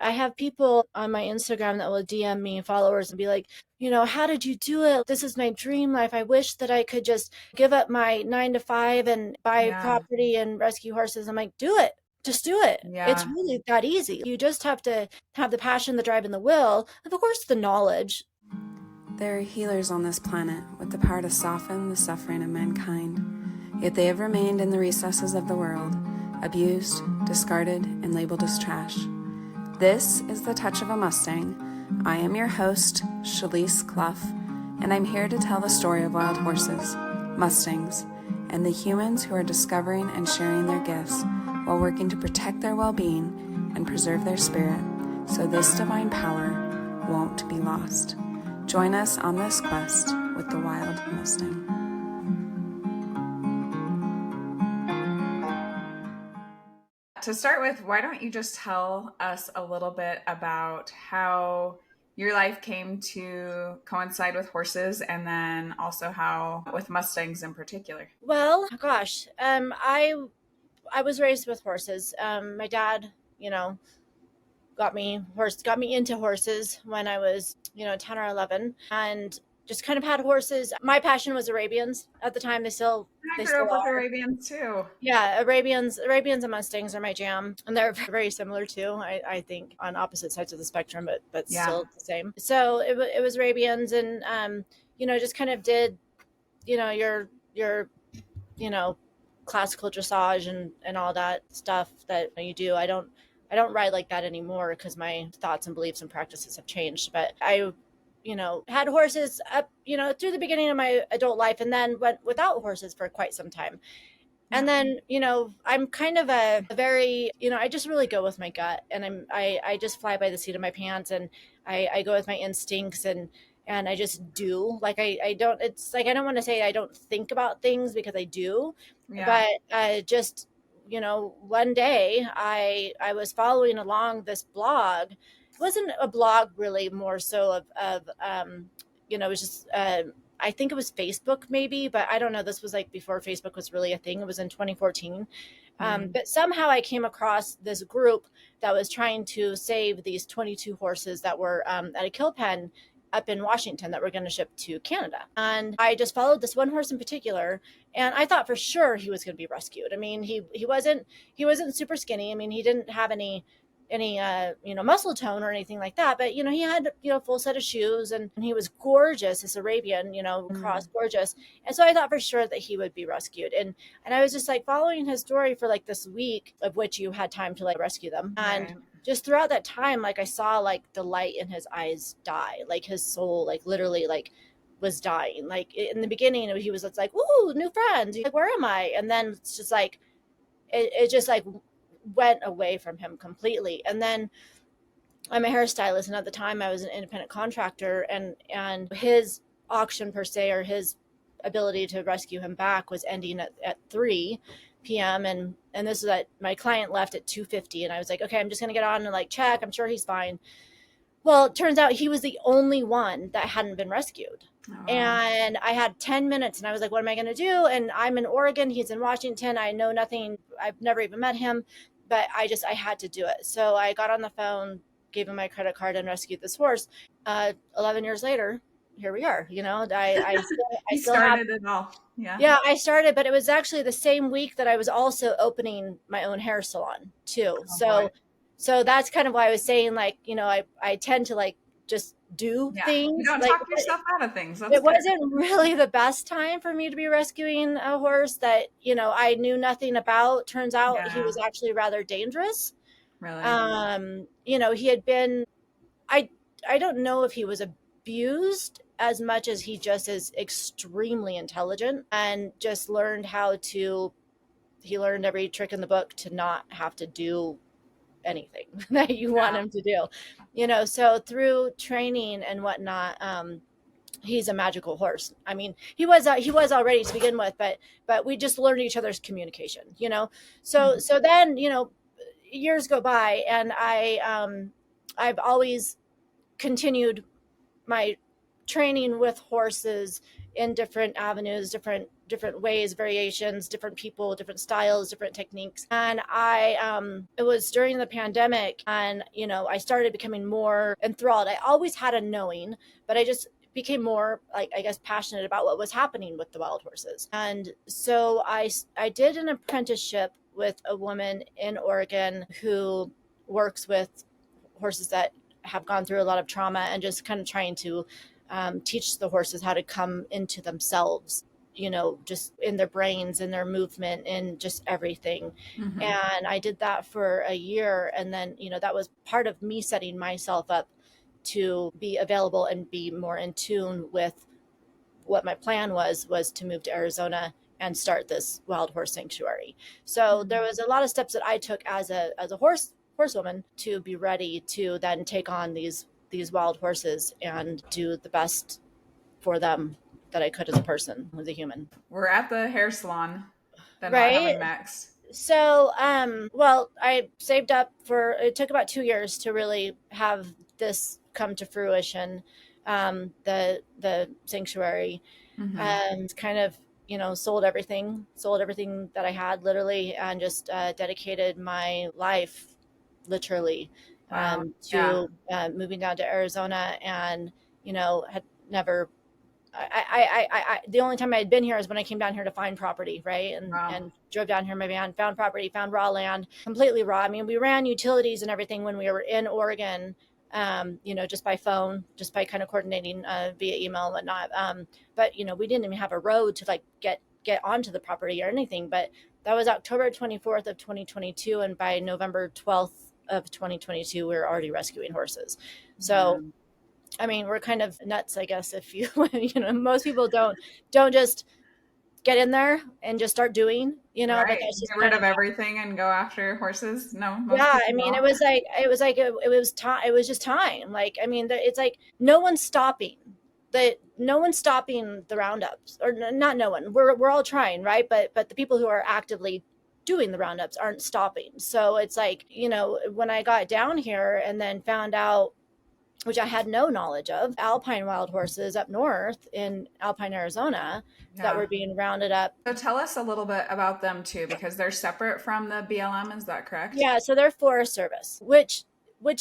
I have people on my Instagram that will DM me, followers, and be like, how did you do it? This is my dream life. I wish that I could just give up my 9 to 5 and buy Yeah. property and rescue horses. I'm like, do it. Just do it. It's Yeah. really that easy. You just have to have the passion, the drive, and the will, and of course, the knowledge. There are healers on this planet with the power to soften the suffering of mankind, yet they have remained in the recesses of the world, abused, discarded, and labeled as trash. This is The Touch of a Mustang. I am your host, Shalise Clough, and I'm here to tell the story of wild horses, Mustangs, and the humans who are discovering and sharing their gifts while working to protect their well-being and preserve their spirit so this divine power won't be lost. Join us on this quest with the Wild Mustang. To start with, why don't you just tell us a little bit about how your life came to coincide with horses, and then also how with Mustangs in particular? Well, gosh, I was raised with horses. My dad, got me into horses when I was, 10 or 11, and just kind of had horses. My passion was Arabians at the time. I They grew still up with are. Arabians too. Yeah, Arabians and Mustangs are my jam, and they're very similar too. I think on opposite sides of the spectrum, but Yeah. still the same. So it was Arabians, and just kind of did, your you know classical dressage and all that stuff that you do. I don't ride like that anymore because my thoughts and beliefs and practices have changed. But I had horses up, through the beginning of my adult life, and then went without horses for quite some time. Yeah. And then, I'm kind of a very, I just really go with my gut, and I just fly by the seat of my pants, and I go with my instincts, and I just do. Like, I don't, it's like, I don't want to say I don't think about things, because I do, Yeah. but just, one day I was following along this blog. It wasn't a blog, really, more so it was just, I think it was Facebook, maybe, but I don't know. This was like before Facebook was really a thing. It was in 2014. But somehow I came across this group that was trying to save these 22 horses that were at a kill pen up in Washington that were going to ship to Canada. And I just followed this one horse in particular, and I thought for sure he was going to be rescued. I mean, he wasn't super skinny. I mean, he didn't have any muscle tone or anything like that, but he had full set of shoes, and he was gorgeous, this Arabian, cross gorgeous. And so I thought for sure that he would be rescued, and I was just like following his story for like this week, of which you had time to like rescue them. And Right. just throughout that time, like, I saw like the light in his eyes die, like his soul like literally like was dying. Like, in the beginning he was like, "Ooh, new friends," like, "Where am I?" And then it's just like it just like went away from him completely. And then I'm a hairstylist, and at the time I was an independent contractor, and his auction per se, or his ability to rescue him back, was ending at 3 p.m. And this is that my client left at 2:50, and I was like, okay, I'm just gonna get on and like check. I'm sure he's fine. Well, it turns out he was the only one that hadn't been rescued. Oh, wow. And I had 10 minutes, and I was like, what am I going to do? And I'm in Oregon. He's in Washington. I know nothing. I've never even met him, but I had to do it. So I got on the phone, gave him my credit card, and rescued this horse. 11 years later, here we are. I You still have, started it all. Yeah. yeah, I started, but it was actually the same week that I was also opening my own hair salon too. Oh boy. So that's kind of why I was saying, like, I tend to like just do Yeah. You things. don't Like, talk yourself out of things. That's it good. wasn't really the best time for me to be rescuing a horse that, I knew nothing about. Turns out he Yeah. was actually rather dangerous. Really. He had been, I I don't know if he was abused as much as he just is extremely intelligent, and just learned he learned every trick in the book to not have to do anything that you want Yeah. him to do. So through training and whatnot, he's a magical horse. I mean, he was already to begin with, but we just learned each other's communication. So then, years go by, and I've always continued my training with horses in different avenues, different ways, variations, different people, different styles, different techniques. And it was during the pandemic, and I started becoming more enthralled. I always had a knowing, but I just became more, like, I guess, passionate about what was happening with the wild horses. And so I did an apprenticeship with a woman in Oregon who works with horses that have gone through a lot of trauma, and just kind of trying to teach the horses how to come into themselves, just in their brains, in their movement, in just everything. Mm-hmm. And I did that for a year. And then, that was part of me setting myself up to be available and be more in tune with what my plan was to move to Arizona and start this wild horse sanctuary. So there was a lot of steps that I took as a horsewoman to be ready to then take on these wild horses and do the best for them that I could as a person, as a human. We're at the hair salon. Then what Right. happened next? So, well, I saved up it took about 2 years to really have this come to fruition. The sanctuary, kind of, sold everything that I had, literally, and just dedicated my life, literally, Wow. to moving down to Arizona. And, had never, the only time I had been here is when I came down here to find property, right? And drove down here in my van, found property, found raw land, completely raw. I mean, we ran utilities and everything when we were in Oregon, just by phone, just by kind of coordinating via email and whatnot. But we didn't even have a road to, like, get onto the property or anything. But that was October 24th of 2022, and by November 12th of 2022, we were already rescuing horses. So. I mean, we're kind of nuts, I guess, if you, most people don't just get in there and just start doing, Right. but that's just Get rid of everything and go after horses. No, most yeah. people I mean, don't. it was time. It was just time. Like, I mean, it's like no one's stopping the roundups, or not no one. We're all trying, right? But the people who are actively doing the roundups aren't stopping. So it's like, when I got down here and then found out, which I had no knowledge of, alpine wild horses up north in Alpine, Arizona, that were being rounded up. So tell us a little bit about them too, because they're separate from the BLM. Is that correct? Yeah, so they're Forest Service, which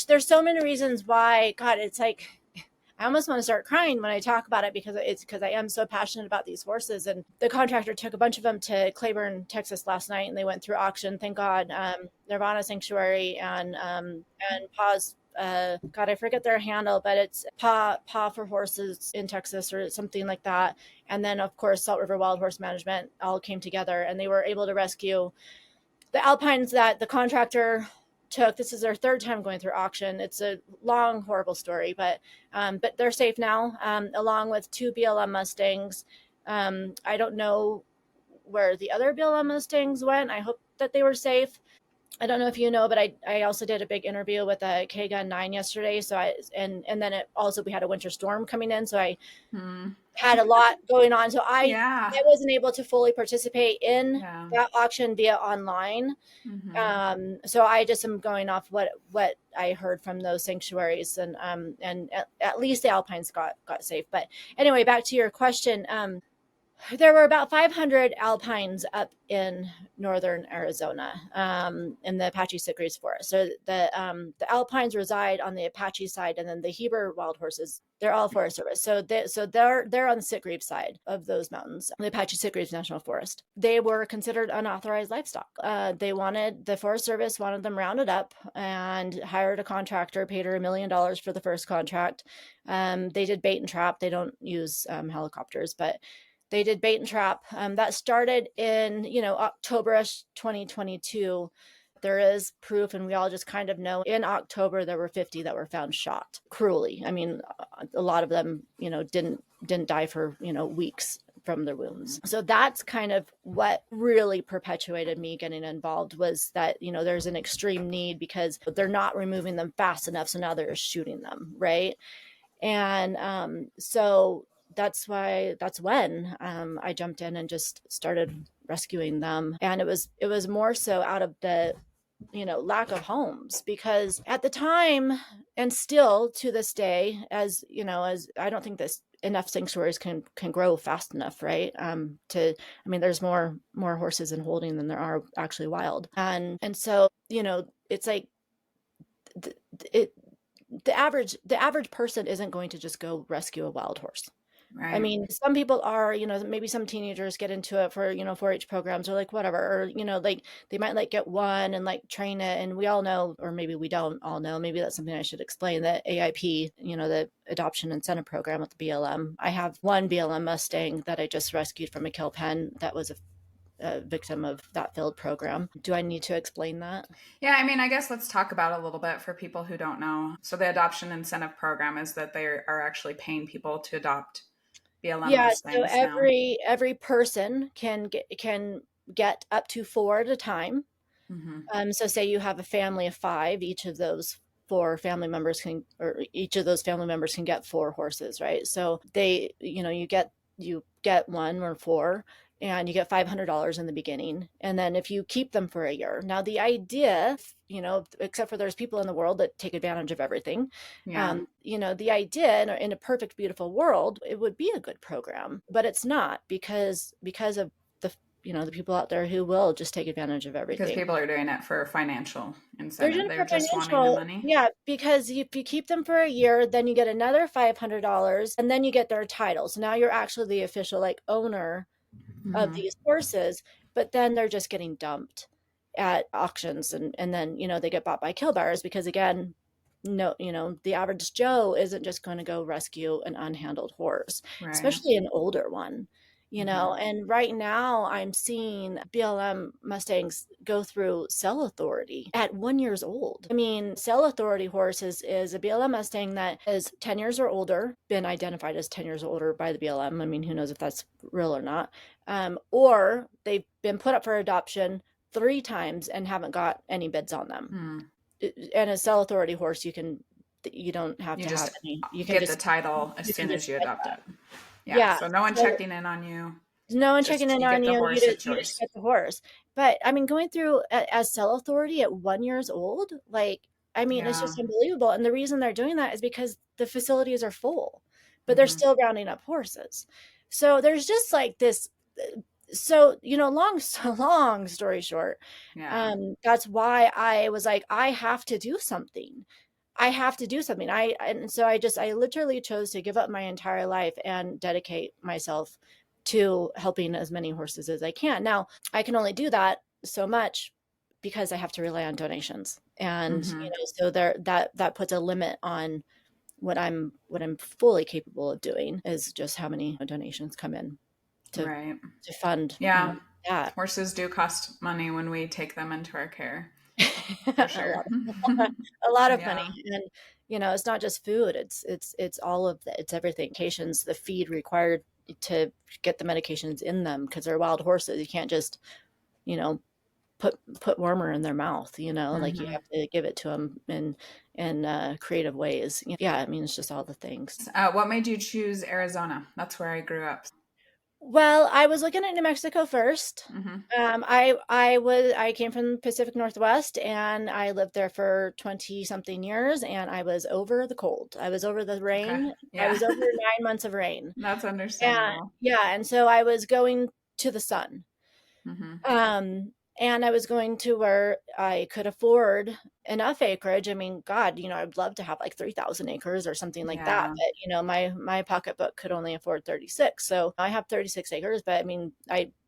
there's so many reasons why. God, it's like, I almost want to start crying when I talk about it, because I am so passionate about these horses. And the contractor took a bunch of them to Claiborne, Texas last night, and they went through auction. Thank God. Nirvana Sanctuary and Paws. God, I forget their handle, but it's Paw for Horses in Texas or something like that. And then, of course, Salt River Wild Horse Management all came together, and they were able to rescue the alpines that the contractor took. This is their third time going through auction. It's a long, horrible story, but they're safe now, along with 2 BLM Mustangs. I don't know where the other BLM Mustangs went. I hope that they were safe. I don't know if you know, but I also did a big interview with a K-Gun 9 yesterday. So and then we had a winter storm coming in. So I had a lot going on. So I wasn't able to fully participate in that auction via online. So I just am going off what I heard from those sanctuaries, and at least the alpines got safe. But anyway, back to your question. There were about 500 alpines up in northern Arizona, in the Apache Sitgreaves Forest. So the alpines reside on the Apache side, and then the Heber wild horses, they're all Forest Service. So they're on the Sitgreaves side of those mountains, the Apache Sitgreaves National Forest. They were considered unauthorized livestock. The Forest Service wanted them rounded up and hired a contractor, paid her $1 million for the first contract. They did bait and trap. They don't use helicopters, but they did bait and trap. That started in, October 2022. There is proof, and we all just kind of know, in October there were 50 that were found shot cruelly. I mean, a lot of them, didn't die for, weeks from their wounds. So that's kind of what really perpetuated me getting involved, was that, there's an extreme need because they're not removing them fast enough. So now they're shooting them, right? And so that's when I jumped in and just started rescuing them. And it was more so out of the lack of homes, because at the time And still to this day, as you know, as I don't think this enough sanctuaries can grow fast enough, right? I mean, there's more horses in holding than there are actually wild, and so it's like the, it the average person isn't going to just go rescue a wild horse. I Right. mean, some people are, maybe some teenagers get into it for, 4-H programs or like whatever, or, like they might like get one and like train it. And we all know, or maybe we don't all know, maybe that's something I should explain, that AIP, the Adoption Incentive Program with the BLM. I have one BLM Mustang that I just rescued from a kill pen that was a victim of that failed program. Do I need to explain that? Yeah, I mean, I guess let's talk about it a little bit for people who don't know. So the adoption incentive program is that they are actually paying people to adopt BLM Yeah, so Mustangs now. every person can get up to 4 at a time. So say you have a family of 5, each of those each of those family members can get 4 horses, right? So you get 1 or 4, and you get $500 in the beginning. And then if you keep them for a year. Now the idea, except for there's people in the world that take advantage of everything. Yeah. The idea in a perfect, beautiful world, it would be a good program, but it's not because of the people out there who will just take advantage of Because everything. people are doing it for financial They're incentive. doing it They're for just wanting the financial, money. yeah, because if you keep them for a year, then you get another $500, and then you get their title. So now you're actually the official like owner of these horses, but then they're just getting dumped at auctions, and then they get bought by kill buyers because, again, no, the average Joe isn't just going to go rescue an unhandled horse, Right. especially an older one. And right now I'm seeing BLM Mustangs go through sale authority at 1 year old. I mean, sale authority horse is a BLM Mustang that is 10 years or older, been identified as 10 years or older by the BLM. I mean, who knows if that's real or not. Or they've been put up for adoption 3 times and haven't got any bids on them. And a sale authority horse, you don't have You to just have any. You can get the just title as you can soon as just you get adopt that. it. Yeah. Yeah. So no one So checking in on you. no one Just checking in you on get the you. horse, it's You just yours. get the horse. But I mean, going through as cell authority at 1 year old, like, I mean, it's Yeah. just unbelievable. And the reason they're doing that is because the facilities are full, but they're still rounding up horses. So there's just like this. So long story short, Yeah. that's why I was like, I have to do something. I have to do something. And so I literally chose to give up my entire life and dedicate myself to helping as many horses as I can. Now, I can only do that so much because I have to rely on donations. And so that puts a limit on what I'm fully capable of doing, is just how many donations come in to Right. fund Yeah. that. Horses do cost money when we take them into our care. For a sure. lot a lot of money. Yeah. And it's not just food, it's all of it's everything. Medications, the feed required to get the medications in them, because they're wild horses. You can't just you know put warmer in their mouth, like, you have to give it to them in creative ways. Yeah, I mean, it's just all the things. What made you choose Arizona? That's where I grew up. Well, I was looking at New Mexico first. I came from the Pacific Northwest, and I lived there for 20 something years, and I was over the cold. I was over the Okay. rain. I Yeah. was over 9 months of rain. That's And understandable. yeah, and so I was going to the sun. Mm-hmm. And I was going to where I could afford enough acreage. I mean, God, I'd love to have like 3,000 acres or something like that. Yeah. But, my pocketbook could only afford 36. So I have 36 acres, but I mean,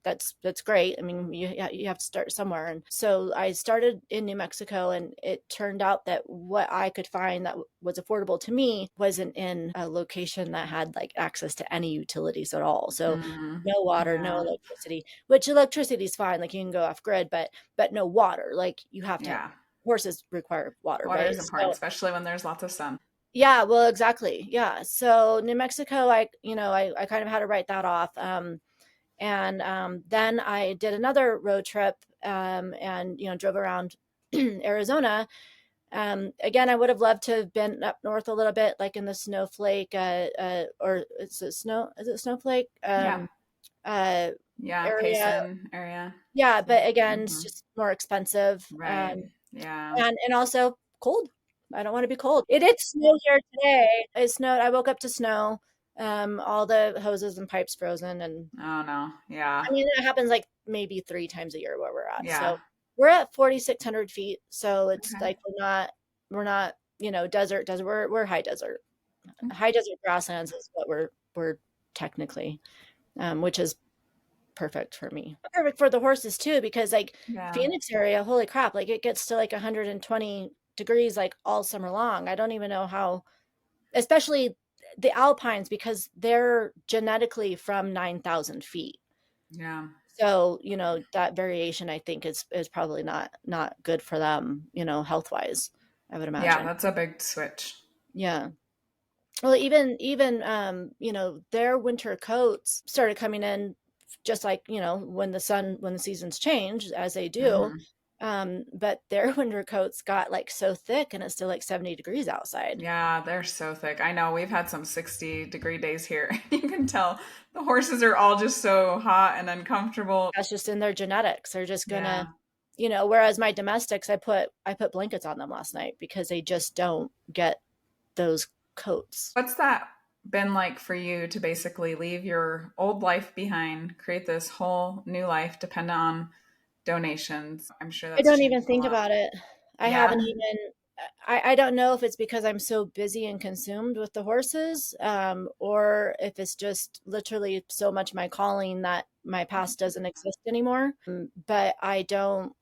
that's great. I mean, you have to start somewhere. And so I started in New Mexico, and it turned out that what I could find that was affordable to me wasn't in a location that had like access to any utilities at all. So no water, no Yeah. electricity, which electricity is fine. Like, you can go off grid, but no water. Like, you have to have, Yeah. horses require water, Water right? is important, So especially when there's lots of sun. yeah, well, exactly. Yeah. So New Mexico, I kind of had to write that off. And then I did another road trip, and drove around Arizona. Again, I would have loved to have been up north a little bit, like in the Snowflake, or is it Snowflake? Yeah. Yeah. Area. Payson area. Yeah, but again, it's just more expensive. Right. Yeah. And also cold. I don't want to be cold. It did snow here today. It snowed. I woke up to snow. All the hoses and pipes frozen, and Oh no. Yeah. I mean it happens like maybe 3 times a year where we're at. Yeah. So we're at 4,600 feet. So it's Okay. like we're not desert. We're high desert. Mm. High desert grasslands is what we're technically, which is perfect for me. Perfect for the horses too, because like Yeah. Phoenix area, holy crap, like it gets to like 120 degrees like all summer long. I don't even know how, especially the alpines, because they're genetically from 9,000 feet. Yeah. So, that variation I think is probably not good for them, health wise, I would Yeah, imagine. that's a big switch. Yeah. Well, even their winter coats started coming in just like, when the seasons change as they do. Hmm. But their winter coats got like so thick and it's still like 70 degrees outside. Yeah, they're so thick. I know we've had some 60-degree days here. You can tell the horses are all just so hot and uncomfortable. That's just in their genetics. They're just Yeah. gonna, whereas my domestics, I put blankets on them last night because they just don't get those coats. What's that been like for you to basically leave your old life behind, create this whole new life dependent on donations? I'm sure I that's don't changed even a think lot. about it. I Yeah. haven't even I don't know if it's because I'm so busy and consumed with the horses, or if it's just literally so much my calling that my past doesn't exist anymore. But I don't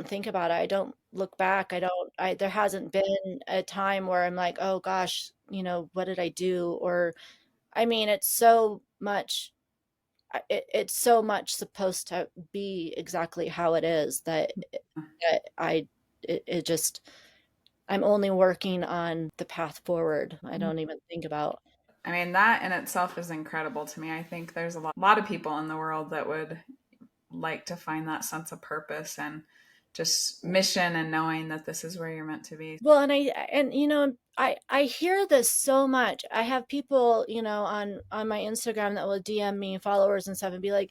think about it. I don't look back. There hasn't been a time where I'm like, oh gosh, what did I do? Or I mean, it's so much supposed to be exactly how it is that it just, I'm only working on the path forward. I don't even think about. I mean, that in itself is incredible to me. I think there's a lot of people in the world that would like to find that sense of purpose and just mission and knowing that this is where you're meant to be. Well, and I hear this so much. I have people, on my Instagram that will DM me, followers and stuff, and be like,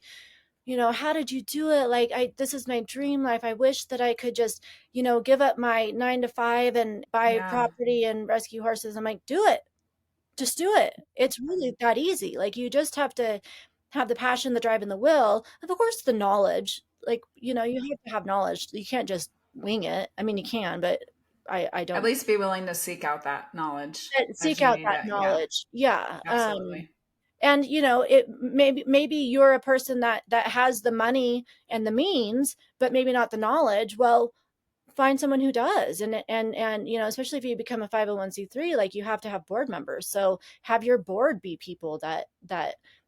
how did you do it? Like, this is my dream life. I wish that I could just, give up my 9 to 5 and buy Yeah. property and rescue horses. I'm like, do it. Just do it. It's really that easy. Like, you just have to have the passion, the drive, and the will. Of course, the knowledge. Like, you have to have knowledge. You can't just wing it. I mean, you can, but I At don't least be willing to seek out that knowledge as seek you out need that it. Yeah, knowledge. Yeah. absolutely. And it maybe you're a person that has the money and the means, but maybe not the knowledge. Well, find someone who does. And especially if you become a 501c3, like, you have to have board members. So have your board be people that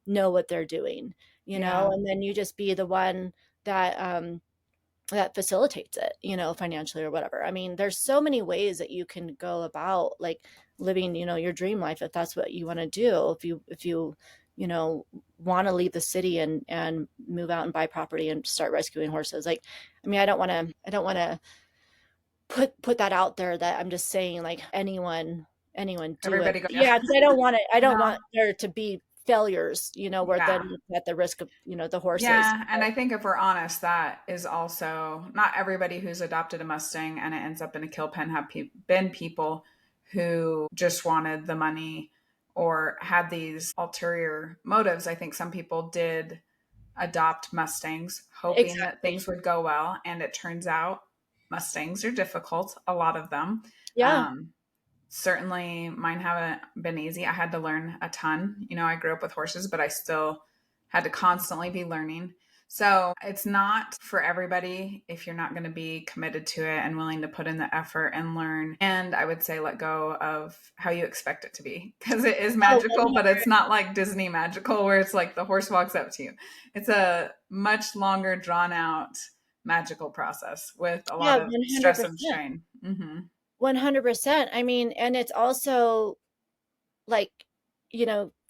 know what they're doing, Yeah. and then you just be the one that facilitates it, financially or whatever. I mean, there's so many ways that you can go about like living, your dream life, if that's what you want to do. If you you know want to leave the city and move out and buy property and start rescuing horses. Like, I mean, I don't want to put that out there, that I'm just saying like anyone do it. Everybody go. Yeah. Yeah, because I don't No. want there to be failures, where then Yeah. it's at the risk of, the horses. Yeah, and I think if we're honest, that is also not everybody who's adopted a Mustang and it ends up in a kill pen have been people who just wanted the money or had these ulterior motives. I think some people did adopt Mustangs hoping that Exactly. things would go well, and it turns out Mustangs are difficult, a lot of them. Yeah. Um, Certainly mine haven't been easy. I had to learn a ton. I grew up with horses, but I still had to constantly be learning. So it's not for everybody if you're not going to be committed to it and willing to put in the effort and learn. And I would say let go of how you expect it to be, because it is Oh, magical, but 100. it's not like Disney magical where it's like the horse walks up to you. It's a much longer, drawn out magical process with a Yeah, lot of stress and 100%. strain. Hmm. 100%. I mean, and it's also like,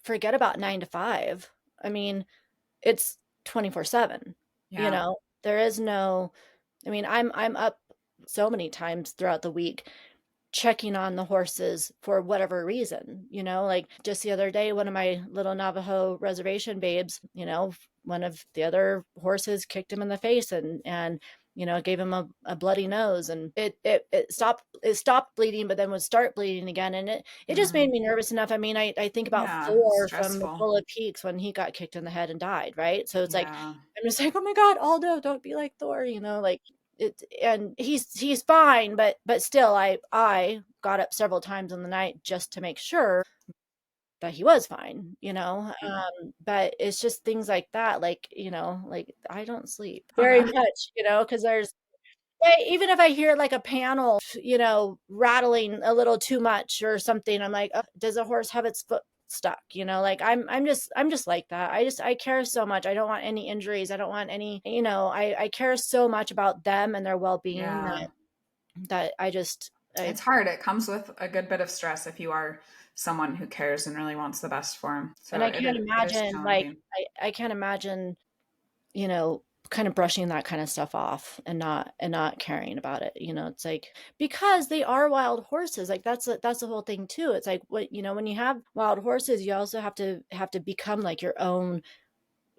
forget about 9 to 5. I mean, it's 24/7. Yeah. There is no, I mean, I'm up so many times throughout the week checking on the horses for whatever reason, like just the other day, one of my little Navajo reservation babes, one of the other horses kicked him in the face, and it gave him a bloody nose, and it stopped bleeding, but then would start bleeding again. And it just made me nervous enough. I mean, I think about Yeah, Thor from the stressful. Pull of Peaks when he got kicked in the head and died, right? So it's like, Yeah. I'm just like, oh my God, Aldo, don't be like Thor, like it. And he's fine, but still, I got up several times in the night just to make sure that he was fine, but it's just things like that, like, like I don't sleep Oh very no. much, because even if I hear like a panel, rattling a little too much or something, I'm like, oh, does a horse have its foot stuck? Like I'm just like that. I care so much. I don't want any injuries. I don't want any, I care so much about them and their well-being Yeah. that I It's hard. It comes with a good bit of stress if you are someone who cares and really wants the best for him. and So I can't it is imagine, like, challenging. I can't imagine, you know, kind of brushing that kind of stuff off and not caring about it. It's like, because they are wild horses. Like that's the whole thing too. It's like, when you have wild horses, you also have to become like your own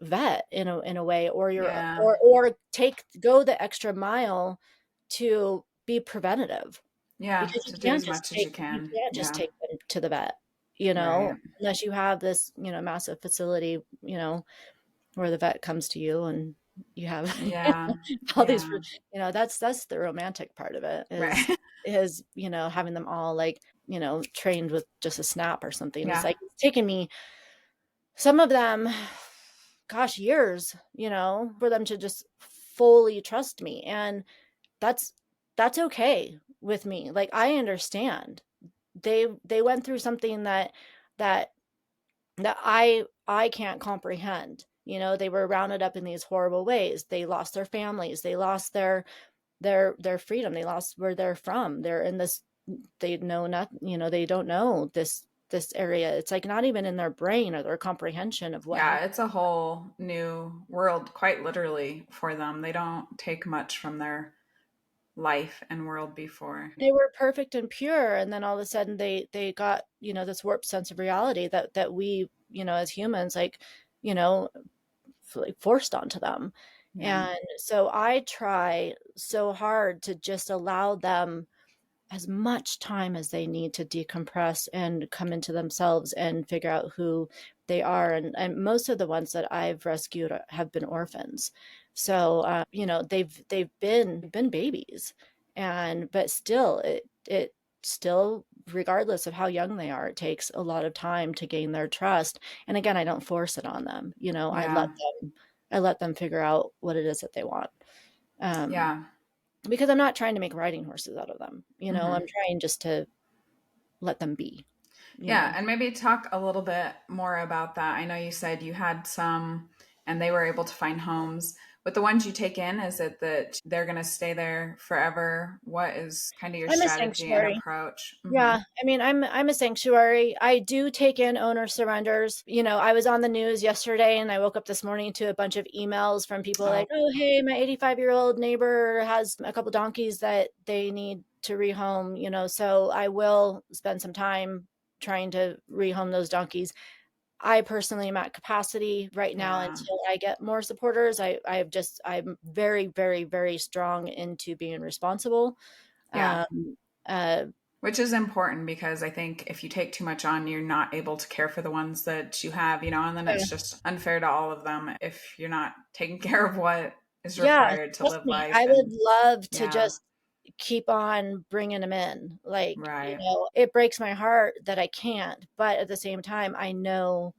vet in a way, or your Yeah. or go the extra mile to be preventative, Yeah. because To do as much as you can. can't just Yeah. take them to the vet, Right. unless you have this, massive facility, where the vet comes to you and you have Yeah. all these, Yeah. that's the romantic part of it, is Right. is having them all, like, trained with just a snap or something. It's Yeah. like, it's taken me, some of them, gosh, years, for them to just fully trust me. And that's that's okay with me. Like, I understand. They went through something that I can't comprehend. They were rounded up in these horrible ways. They lost their families. They lost their freedom. They lost where they're from. They're in this, they know not, they don't know this area. It's like not even in their brain or their comprehension of what Yeah. happened. It's a whole new world, quite literally, for them. They don't take much from their life and world before. They were perfect and pure, and then all of a sudden they got, this warped sense of reality that we, as humans, like, you know like, forced onto them. Yeah. And so I try so hard to just allow them as much time as they need to decompress and come into themselves and figure out who they are. And most of the ones that I've rescued have been orphans. So, they've been babies, but still, it still, regardless of how young they are, it takes a lot of time to gain their trust. And again, I don't force it on them. Yeah. I let them figure out what it is that they want. Um, Yeah. because I'm not trying to make riding horses out of them. Hmm. I'm trying just to let them be, you Yeah, know. and maybe talk a little bit more about that. I know you said you had some and they were able to find homes. With the ones you take in, is it that they're going to stay there forever? What is kind of your I'm a strategy and sanctuary. approach? Hmm. Yeah, I mean, I'm a sanctuary. I do take in owner surrenders. I was on the news yesterday, and I woke up this morning to a bunch of emails from people Oh, like, "Oh, hey, my 85-year-old neighbor has a couple donkeys that they need to rehome." So I will spend some time trying to rehome those donkeys. I personally am at capacity right now yeah. until I get more supporters. I'm very, very, very strong into being responsible. Yeah. Um, uh, Which is important because I think if you take too much on, you're not able to care for the ones that you have, and then it's just unfair to all of them if you're not taking care of what is Yeah, required to trust live me, I life. would And love to yeah, just keep on bringing them in. Like, right. it breaks my heart that I can't, but at the same time, I know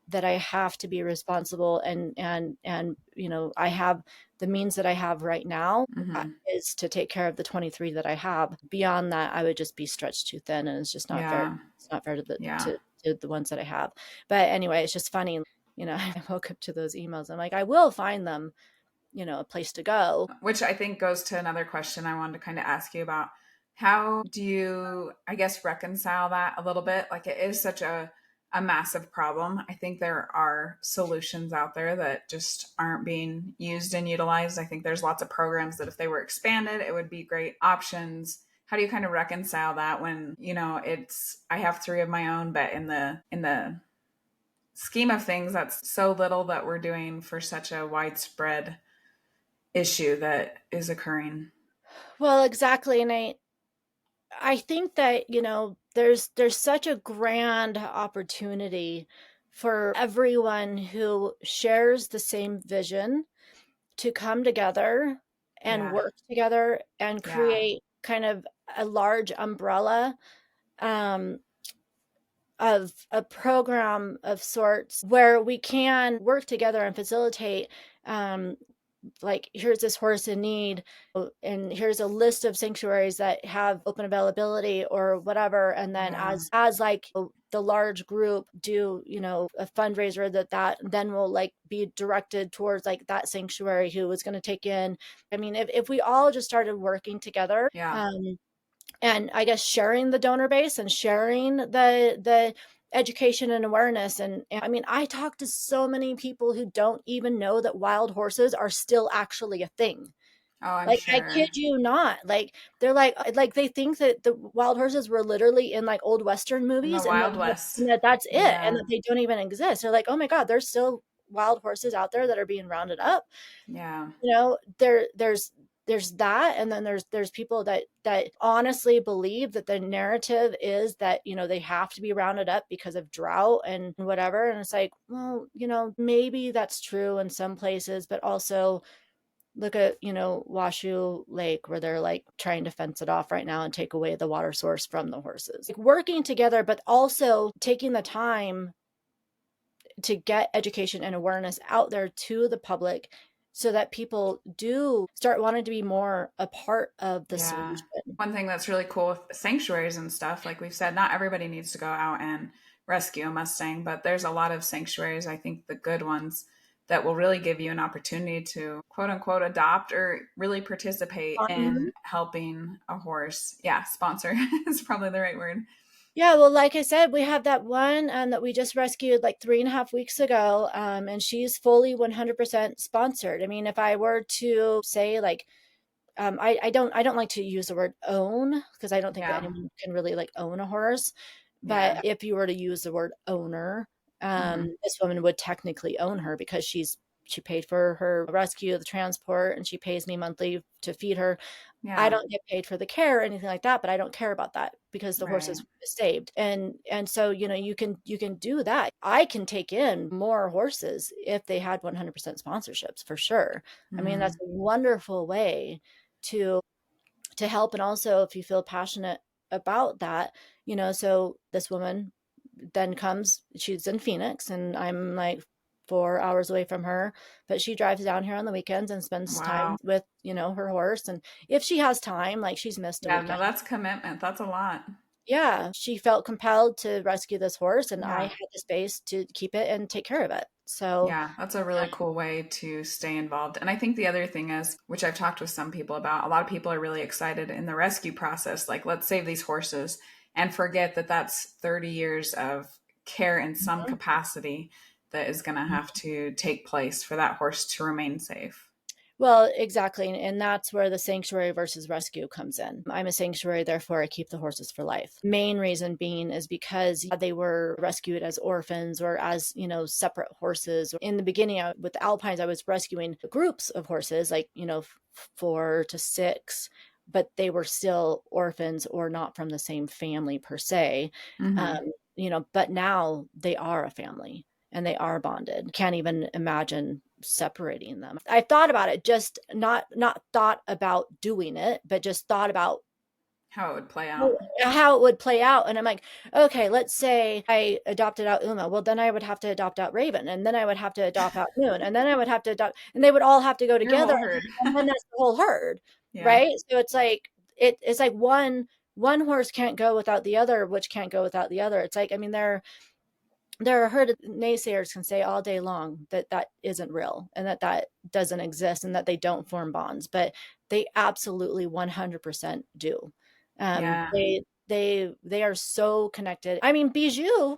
that I have to be responsible, and I have the means that I have right now, Hmm. is to take care of the 23 that I have. Beyond that, I would just be stretched too thin, and it's just not fair. Yeah. It's not fair to Yeah. the ones that I have. But anyway, it's just funny. I woke up to those emails. I'm like, I will find them, a place to go. Which I think goes to another question I wanted to kind of ask you about. How do you, I guess, reconcile that a little bit? Like it is such a massive problem. I think there are solutions out there that just aren't being used and utilized. I think there's lots of programs that if they were expanded, it would be great options. How do you kind of reconcile that when, it's I have three of my own, but in the scheme of things, that's so little that we're doing for such a widespread issue that is occurring. Well, exactly. And I think that, there's such a grand opportunity for everyone who shares the same vision to come together and Yeah. work together and Yeah. create kind of a large umbrella, um, of a program of sorts where we can work together and facilitate, um, like, here's this horse in need, and here's a list of sanctuaries that have open availability or whatever. And then Yeah. as like the large group do, a fundraiser that then will like be directed towards like that sanctuary who is going to take in. I mean, if we all just started working together, Yeah. and I guess sharing the donor base and sharing the education and awareness. And I mean, I talk to so many people who don't even know that wild horses are still actually a thing. Oh, I'm Like, I kid sure. you not. Like, they're like they think that the wild horses were literally in like old Western In the movies, and Wild West. that's it, and Yeah. that they don't even exist. They're like, oh my God, there's still wild horses out there that are being rounded up. Yeah. There's that. And then there's people that honestly believe that the narrative is that, they have to be rounded up because of drought and whatever. And it's like, well, maybe that's true in some places, but also look at, Washoe Lake, where they're like trying to fence it off right now and take away the water source from the horses. Like, working together, but also taking the time to get education and awareness out there to the public so that people do start wanting to be more a part of the Yeah. solution. One thing that's really cool with sanctuaries and stuff, like we've said, not everybody needs to go out and rescue a Mustang, but there's a lot of sanctuaries, I think the good ones, that will really give you an opportunity to quote unquote adopt or really participate in helping a horse. Yeah, sponsor is probably the right word. Yeah, well, like I said, we have that one that we just rescued like 3.5 weeks ago, and she's fully 100% sponsored. I mean, if I were to say like, I don't like to use the word own, because I don't think that Yeah. anyone can really like own a horse. But Yeah. if you were to use the word owner, Hmm. this woman would technically own her because she paid for her rescue, the transport, and she pays me monthly to feed her. I Yeah. don't get paid for the care or anything like that, but I don't care about that because the horse Right. is saved. And so, you can do that. I can take in more horses if they had 100% sponsorships, for sure. I mean, that's Hmm. a wonderful way to help. And also, if you feel passionate about that, so this woman then comes, she's in Phoenix, and I'm like 4 hours away from her, but she drives down here on the weekends and spends time Wow. with, her horse. And if she has time, like, she's missed a Yeah, no, weekend. that's commitment. That's a lot. Yeah, she felt compelled to rescue this horse, and I Yeah. had the space to keep it and take care of it. So, Yeah, that's a really cool way to stay involved. And I think the other thing is, which I've talked with some people about, a lot of people are really excited in the rescue process. Like, let's save these horses and forget that that's 30 years of care in some mhm. capacity that is going to have to take place for that horse to remain safe. Well, exactly. And that's where the sanctuary versus rescue comes in. I'm a sanctuary, therefore I keep the horses for life. Main reason being is because they were rescued as orphans or as, separate horses. In the beginning, with the Alpines, I was rescuing groups of horses, like, 4 to 6, but they were still orphans or not from the same family per se. Hmm. But now they are a family and they are bonded. Can't even imagine separating them. I thought about it, just not thought about doing it, but just thought about How it would play out. how it would play out. And I'm like, okay, let's say I adopted out Uma. Well, then I would have to adopt out Raven, and then I would have to adopt out Moon, and then I would have to adopt, and they would all have to go Your together, whole herd. and then that's the whole herd, Yeah. right? So it's like it's like one horse can't go without the other, which can't go without the other. It's like, I mean, there are herd naysayers can say all day long that that isn't real and that doesn't exist and that they don't form bonds, but they absolutely 100% do. Yeah. They are so connected. I mean, Bijou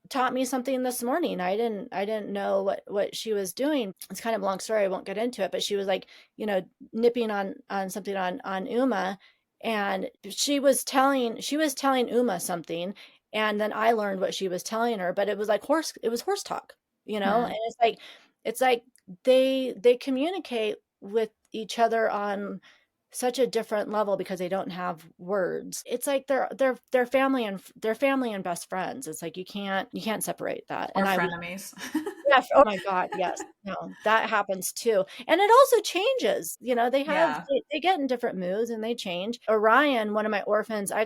taught me something this morning. I didn't know what she was doing. It's kind of a long story. I won't get into it, but she was like, nipping on something on Uma, and she was telling Uma something, and then I learned what she was telling her, but it was horse talk, and Hmm. it's like they communicate with each other on such a different level because they don't have words. It's like they're family, and they're family and best friends. It's like you can't separate that. Or And I frenemies. yeah, oh my God, yes. No, that happens too. And it also changes. Yeah. They get in different moods and they change. Orion, one of my orphans, I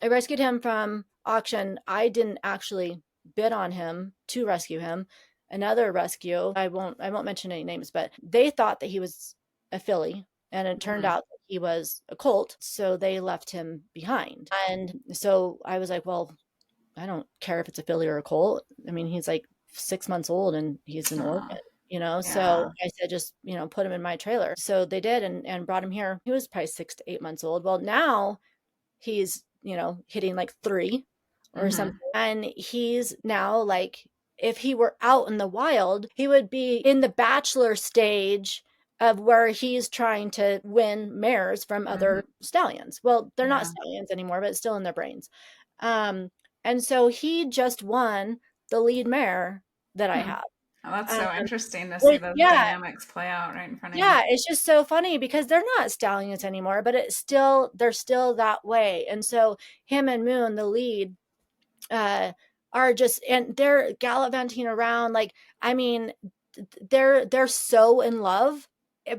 rescued him from auction. I didn't actually bid on him to rescue him. Another rescue, I won't mention any names, but they thought that he was a filly, and it turned Mhm. out that he was a colt, so they left him behind. And so I was like, well, I don't care if it's a filly or a colt. I mean, he's like 6 months old and he's an orphan, Aw, So yeah. I said, just, put him in my trailer. So they did, and brought him here. He was probably 6 to 8 months old. Well, now he's, hitting like 3 or something. Mhm. And he's now like, if he were out in the wild, he would be in the bachelor stage of where he's trying to win mares from Mhm. other stallions. Well, they're not Yeah. stallions anymore, but it's still in their brains. Um, and so he just won the lead mare that I Hmm. have. Oh, that's Um, so interesting to see which, those yeah, dynamics play out right in front of you. yeah, it's just so funny because they're not stallions anymore, but they're still that way. And so him and Moon, the lead, uh, are just, and they're gallivanting around. Like, I mean, they're so in love.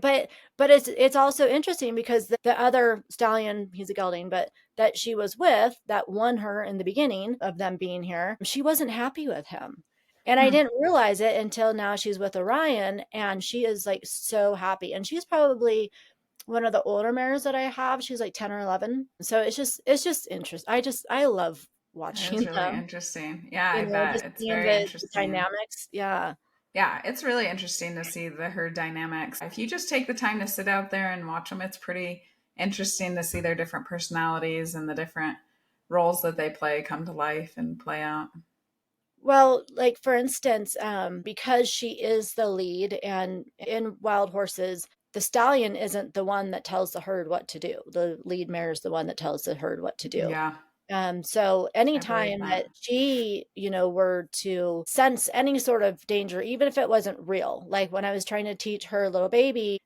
But it's also interesting because the other stallion, he's a gelding, but that she was with, that won her in the beginning of them being here, she wasn't happy with him. And I Hmm. didn't realize it until now she's with Orion, and she is like so happy. And she's probably one of the older mares that I have. She's like 10 or 11. So it's just interesting. I love That is watching really them, interesting. Yeah, I bet. just It's seeing very the interesting. dynamics. Yeah. Yeah, it's really interesting to see the herd dynamics. If you just take the time to sit out there and watch them, it's pretty interesting to see their different personalities and the different roles that they play come to life and play out. Well, like for instance, because she is the lead, and in wild horses, the stallion isn't the one that tells the herd what to do. The lead mare is the one that tells the herd what to do. Yeah, So I believe anytime that. that she, were to sense any sort of danger, even if it wasn't real, like when I was trying to teach her little baby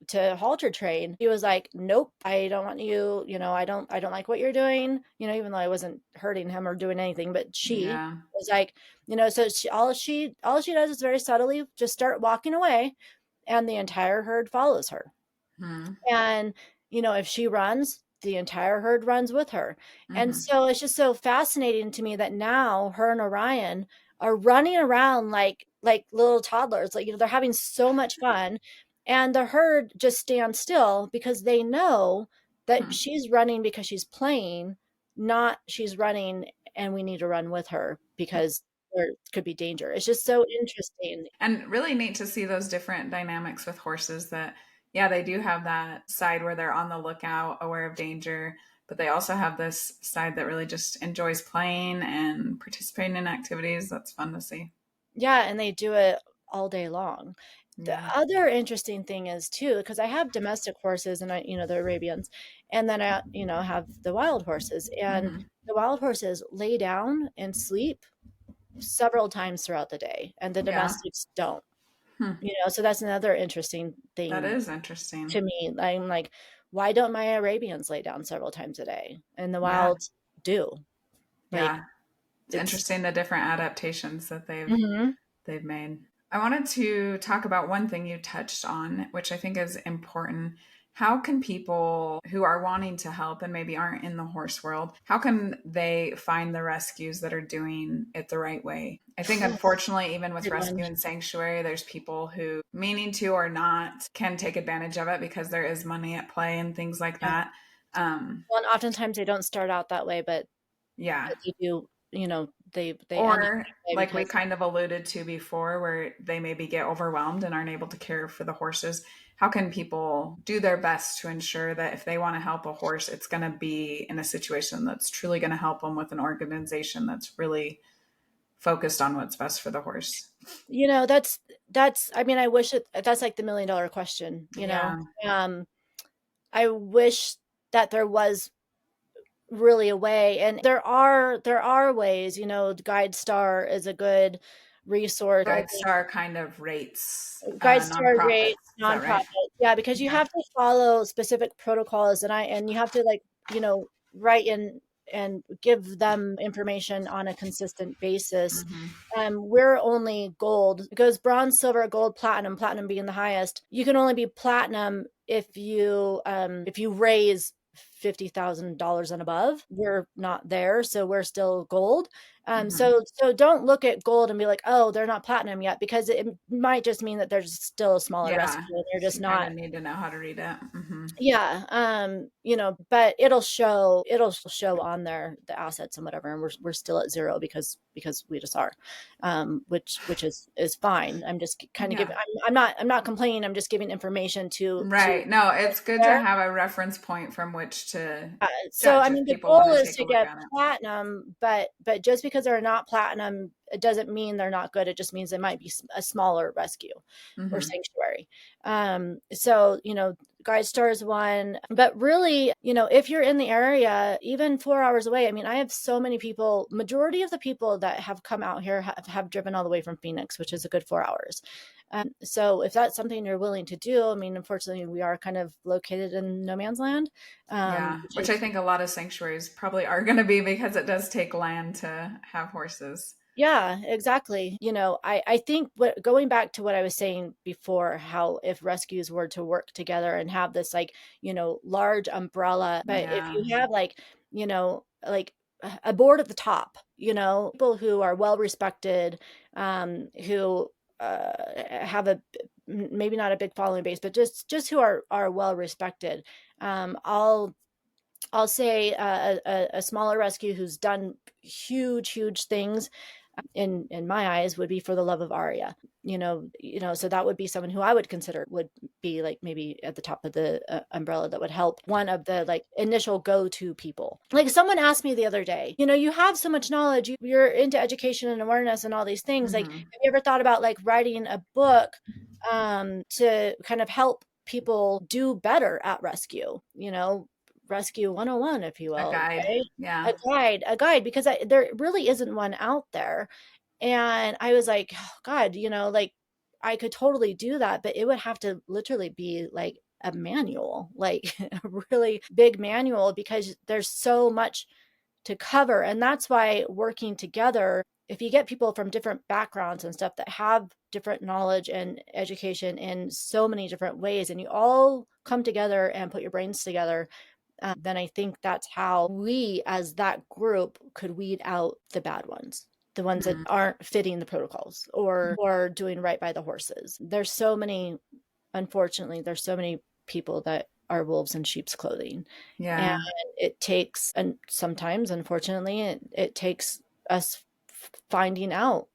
to halter train, he was like, "Nope, I don't want you. I don't like what you're doing." Even though I wasn't hurting him or doing anything, but she Yeah. was like, so all she does is very subtly just start walking away, and the entire herd follows her. Hmm. And, if she runs, the entire herd runs with her. And Hmm. so it's just so fascinating to me that now her and Orion are running around like little toddlers. Like, they're having so much fun. And the herd just stands still because they know that Hmm. she's running because she's playing, not she's running and we need to run with her because there could be danger. It's just so interesting. And really neat to see those different dynamics with horses that, yeah, they do have that side where they're on the lookout, aware of danger, but they also have this side that really just enjoys playing and participating in activities. That's fun to see. Yeah, and they do it all day long. The Yeah. other interesting thing is too, because I have domestic horses and the Arabians, and then I, have the wild horses, and Hmm. the wild horses lay down and sleep several times throughout the day, and the Yeah. domestics don't. Hmm. So that's another interesting That thing is interesting. to me. I'm like, why don't my Arabians lay down several times a day? And the Yeah. wilds do. Like, Yeah. It's it's interesting the different adaptations that Mhm. they've made. I wanted to talk about one thing you touched on, which I think is important. How can people who are wanting to help and maybe aren't in the horse world, how can they find the rescues that are doing it the right way? I think Oh, unfortunately, even with good one. rescue and sanctuary, there's people who, meaning to or not, can take advantage of it because there is money at play and things like Yeah. that. Um, Well, and oftentimes they don't start out that way, yeah. but they do, they end up Or, that way like we because kind of alluded to before, where they maybe get overwhelmed and aren't able to care for the horses. How can people do their best to ensure that if they want to help a horse, it's going to be in a situation that's truly going to help them with an organization that's really focused on what's best for the horse? that's I mean, I wish that's like the $1,000,000 question. Yeah. I wish that there was really a way, and there are ways. Guide Star is a good resource. GuideStar kind of rates GuideStar nonprofits. rates Is that right? nonprofit. Yeah, because you Yeah. have to follow specific protocols, and you have to, like, write in and give them information on a consistent basis. Mm-hmm. We're only gold. It goes bronze, silver, gold, platinum being the highest. You can only be platinum if you raise $50,000 and above. We're not there, so we're still gold. Mm-hmm. So don't look at gold and be like, oh, they're not platinum yet, because it might just mean that there's still a smaller Yeah. rescue and they're So just you kind not. of need to know how to read it. Mm-hmm. Yeah, but it'll show on there the assets and whatever, and we're still at zero because we just are, which is fine. I'm just kind of Yeah. giving. I'm not complaining. I'm just giving information to Right. No, it's good to there. have a reference point from which to So judge I if mean, the people want goal to is take a to look get at it. platinum, but just because they're not platinum, it doesn't mean they're not good. It just means they might be a smaller rescue or Mm-hmm. sanctuary. So GuideStar is one, but really, if you're in the area, even 4 hours away. I mean, I have so many people. Majority of the people that have come out here have driven all the way from Phoenix, which is a good 4 hours. So if that's something you're willing to do, I mean, unfortunately, we are kind of located in no man's land, Yeah, which which I is. think a lot of sanctuaries probably are going to be because it does take land to have horses. Yeah, exactly. I think going back to what I was saying before, how if rescues were to work together and have this, like, large umbrella, but if Yeah. you have, like a board at the top, people who are well respected, who have maybe not a big following base, but just who are well respected. I'll say a smaller rescue who's done huge things, in my eyes, would be For the Love of Aria. So that would be someone who I would consider would be, like, maybe at the top of the umbrella, that would help, one of the, like, initial go-to people. Like, someone asked me the other day, you have so much knowledge, you're into education and awareness and all these things, like, Mm-hmm. have you ever thought about, like, writing a book to kind of help people do better at rescue, rescue 101, if you A will, guide. right? Yeah. A guide, because there really isn't one out there. And I was like, oh, God, like, I could totally do that, but it would have to literally be like a manual, like a really big manual, because there's so much to cover. And that's why working together, if you get people from different backgrounds and stuff that have different knowledge and education in so many different ways, and you all come together and put your brains together, then I think that's how we, as that group, could weed out the bad ones, the ones that Mm-hmm. aren't fitting the protocols or doing right by the horses. Unfortunately, there's so many people that are wolves in sheep's clothing. And Yeah. it takes, and sometimes, unfortunately, it takes us finding out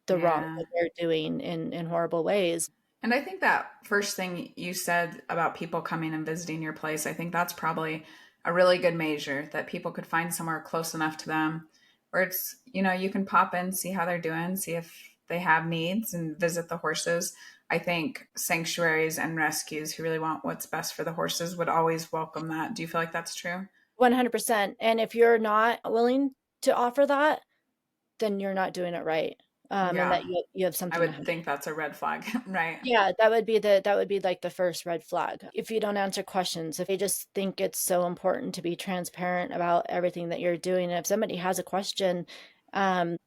the wrong Yeah. that they're doing in horrible ways. And I think that first thing you said about people coming and visiting your place, I think that's probably a really good measure that people could find somewhere close enough to them where it's, you can pop in, see how they're doing, see if they have needs and visit the horses. I think sanctuaries and rescues who really want what's best for the horses would always welcome that. Do you feel like that's true? 100%. And if you're not willing to offer that, then you're not doing it right. And Yeah. that you have I something to would hide. think that's a red flag, right? Yeah, that would be like the first red flag. If you don't answer questions, if they just think it's so important to be transparent about everything that you're doing, and if somebody has a question, I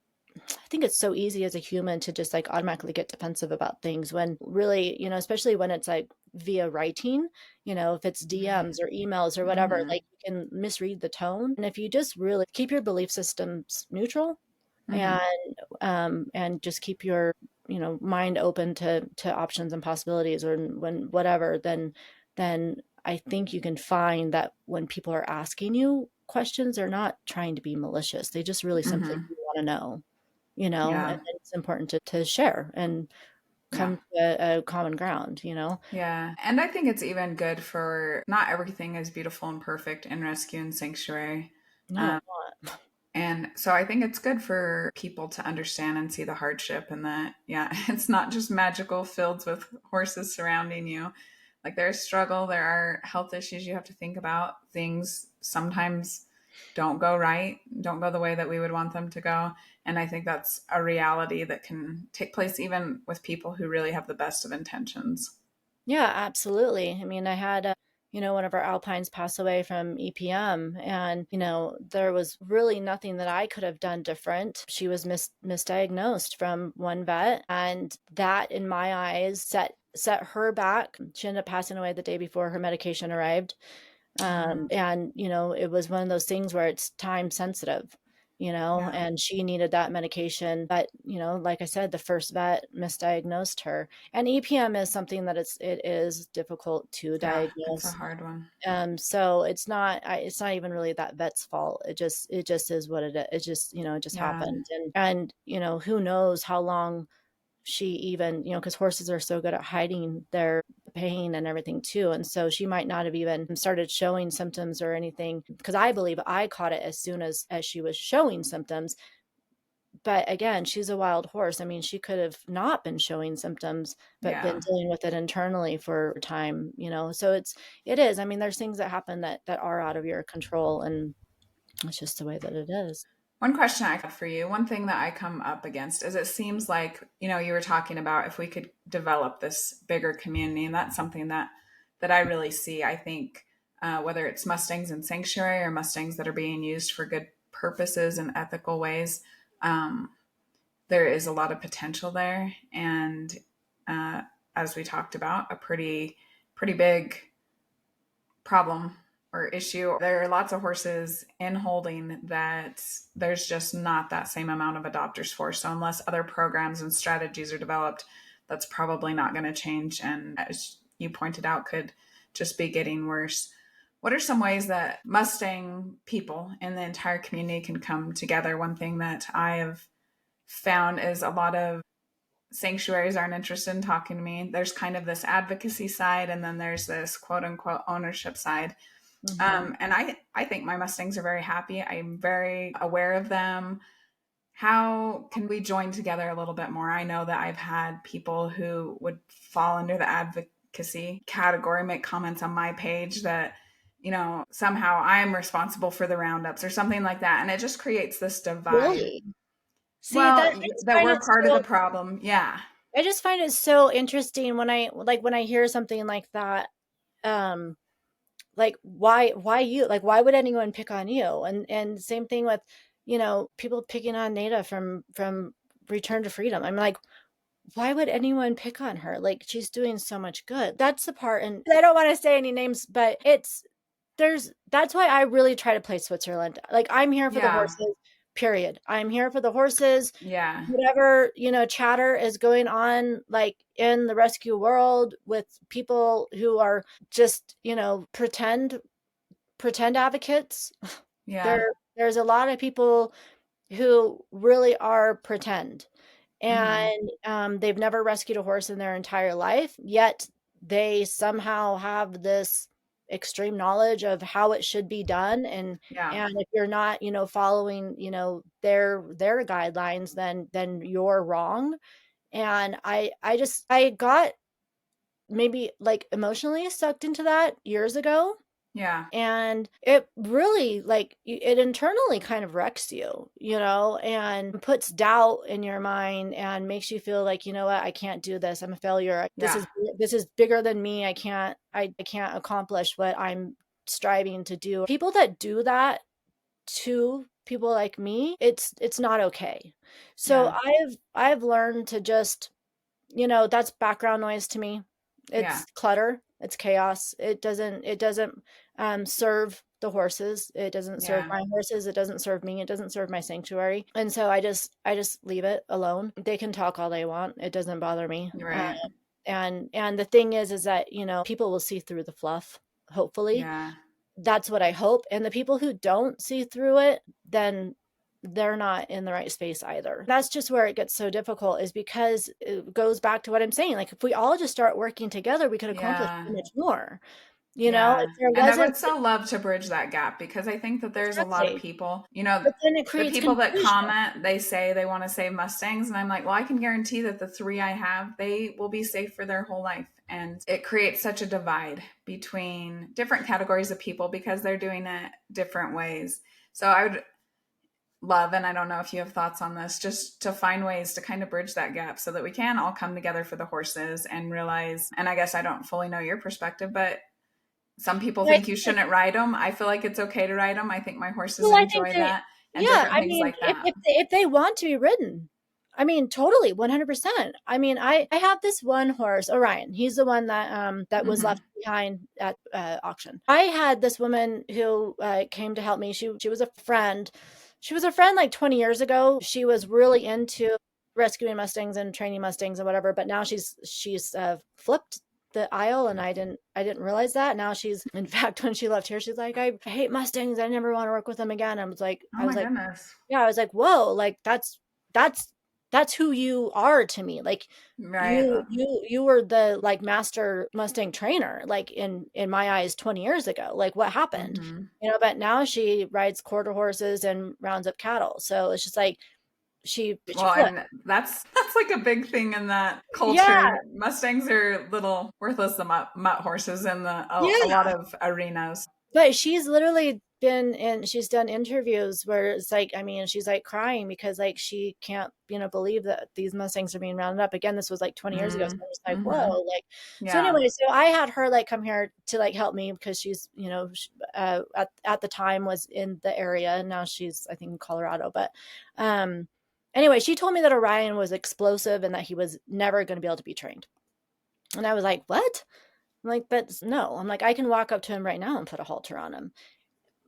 think it's so easy as a human to just, like, automatically get defensive about things, when really, especially when it's like via writing, if it's DMs or emails or whatever, Mm-hmm. like, you can misread the tone. And if you just really keep your belief systems neutral, and Mm-hmm. just keep your mind open to options and possibilities, or when whatever, then I think you can find that when people are asking you questions, they're not trying to be malicious. They just really simply Mm-hmm. want to know, and Yeah. then it's important to share and Yeah. come to a common ground, Yeah. And I think it's even good for not everything is beautiful and perfect in rescue and sanctuary. No, Um, it's not. and so I think it's good for people to understand and see the hardship and that, yeah, it's not just magical fields with horses surrounding you. Like there's struggle, there are health issues you have to think about, things sometimes. don't go right, don't go the way that we would want them to go. And I think that's a reality that can take place even with people who really have the best of intentions. Yeah, absolutely. I mean, I had, one of our alpines pass away from EPM, and, there was really nothing that I could have done different. She was misdiagnosed from one vet, and that, in my eyes, set her back. She ended up passing away the day before her medication arrived. And, it was one of those things where it's time sensitive, Yeah. and she needed that medication. But, like I said, the first vet misdiagnosed her. And EPM is something that it is difficult to Yeah. It's a diagnose. hard one. So it's not even really that vet's fault. It just is what it is. It just, it just Yeah. happened. And, who knows how long she even, because horses are so good at hiding their pain and everything too. And so she might not have even started showing symptoms or anything, because I believe I caught it as soon as she was showing symptoms. But again, she's a wild horse. I mean, she could have not been showing symptoms, but been Yeah. dealing with it internally for time, so it is. I mean, there's things that happen that are out of your control, and it's just the way that it is. One question I have for you, one thing that I come up against is it seems like, you were talking about if we could develop this bigger community, and that's something that I really see. I think whether it's Mustangs in sanctuary or Mustangs that are being used for good purposes and ethical ways, um, there is a lot of potential there. And as we talked about, a pretty big problem or issue. There are lots of horses in holding that there's just not that same amount of adopters for. So unless other programs and strategies are developed, that's probably not going to change. And as you pointed out, could just be getting worse. What are some ways that Mustang people in the entire community can come together? One thing that I have found is a lot of sanctuaries aren't interested in talking to me. There's kind of this advocacy side, and then there's this quote unquote ownership side. And I think my Mustangs are very happy. I'm very aware of them. How can we join together a little bit more? I know that I've had people who would fall under the advocacy category make comments on my page that, somehow I'm responsible for the roundups or something like that. And it just creates this divide. Really? See, Well, I just that find we're it part of the so problem. Yeah. I just find it so interesting when I hear something like that. Um, like why you? Like, why would anyone pick on you? And same thing with, people picking on Nada from Return to Freedom. I'm like, why would anyone pick on her? Like, she's doing so much good. That's the part, and I don't want to say any names, but that's why I really try to play Switzerland. Like, I'm here for the Yeah. horses, period. I'm here for the horses. Yeah. Whatever, chatter is going on, like, in the rescue world with people who are just, pretend advocates. Yeah. There's a lot of people who really are pretend, Hmm. and they've never rescued a horse in their entire life, yet they somehow have this extreme knowledge of how it should be done. Yeah. And if you're not, following, their guidelines, then you're wrong. And I got maybe, like, emotionally sucked into that years ago, Yeah. and it really, like, it internally kind of wrecks you, and puts doubt in your mind and makes you feel like, what, I can't do this, I'm a failure, Yeah. this is bigger than me, I can't accomplish what I'm striving to do. People that do that to people like me, it's not okay. So Yeah. I've learned to just, that's background noise to me. Yeah. It's clutter, it's chaos. It doesn't serve the horses. It doesn't serve Yeah. my horses. It doesn't serve me. It doesn't serve my sanctuary. And so I just leave it alone. They can talk all they want. It doesn't bother me. You're right. And the thing is that, people will see through the fluff, hopefully. Yeah. That's what I hope. And the people who don't see through it, then they're not in the right space either. That's just where it gets so difficult, is because it goes back to what I'm saying. Like, if we all just start working together, we could accomplish Yeah. so much more. If Yeah. there And I wasn't. would so love to bridge that gap because I think that there's a lot of Exactly. people, But then it the creates people that confusion. comment, they say they want to save Mustangs. And I'm like, well, I can guarantee that the three I have, they will be safe for their whole life. And it creates such a divide between different categories of people because they're doing it different ways. So I would love, and I don't know if you have thoughts on this, just to find ways to kind of bridge that gap so that we can all come together for the horses and realize, and I guess I don't fully know your perspective, but some people But I think you think that, shouldn't ride them. I feel like it's okay to ride them. I think my horses well, I think enjoy they, that and yeah, different I things mean, like that. if they want to be ridden, I mean, totally, 100%. I mean, I have this one horse, Orion. He's the one that was Mm-hmm. left behind at auction. I had this woman who came to help me. She was a friend. She was a friend like 20 years ago. She was really into rescuing Mustangs and training Mustangs and whatever, but now she's flipped the aisle, and I didn't realize that. Now she's, in fact, when she left here, she's like, I hate Mustangs. I never want to work with them again. Oh I was my like, goodness. yeah, I was like, whoa, like that's that's who you are to me. Like Right. you were the like master Mustang trainer, like in my eyes 20 years ago. Like what happened? Mm-hmm. But now she rides quarter horses and rounds up cattle. So it's just like she Well, flipped. and that's like a big thing in that Yeah, culture. Mustangs are little worthless the mutt horses in a yeah. lot of arenas. But she's literally she's done interviews where it's like, I mean, she's like crying because like she can't, believe that these Mustangs are being rounded up. Again, this was like 20 years ago. So Mm, I was like, mm-hmm. whoa, like, so Yeah. anyway, so I had her like come here to like help me because she's, at the time was in the area, and now she's, I think, in Colorado. But, anyway, she told me that Orion was explosive and that he was never going to be able to be trained. And I was like, what? I'm like, but no, I'm like, I can walk up to him right now and put a halter on him.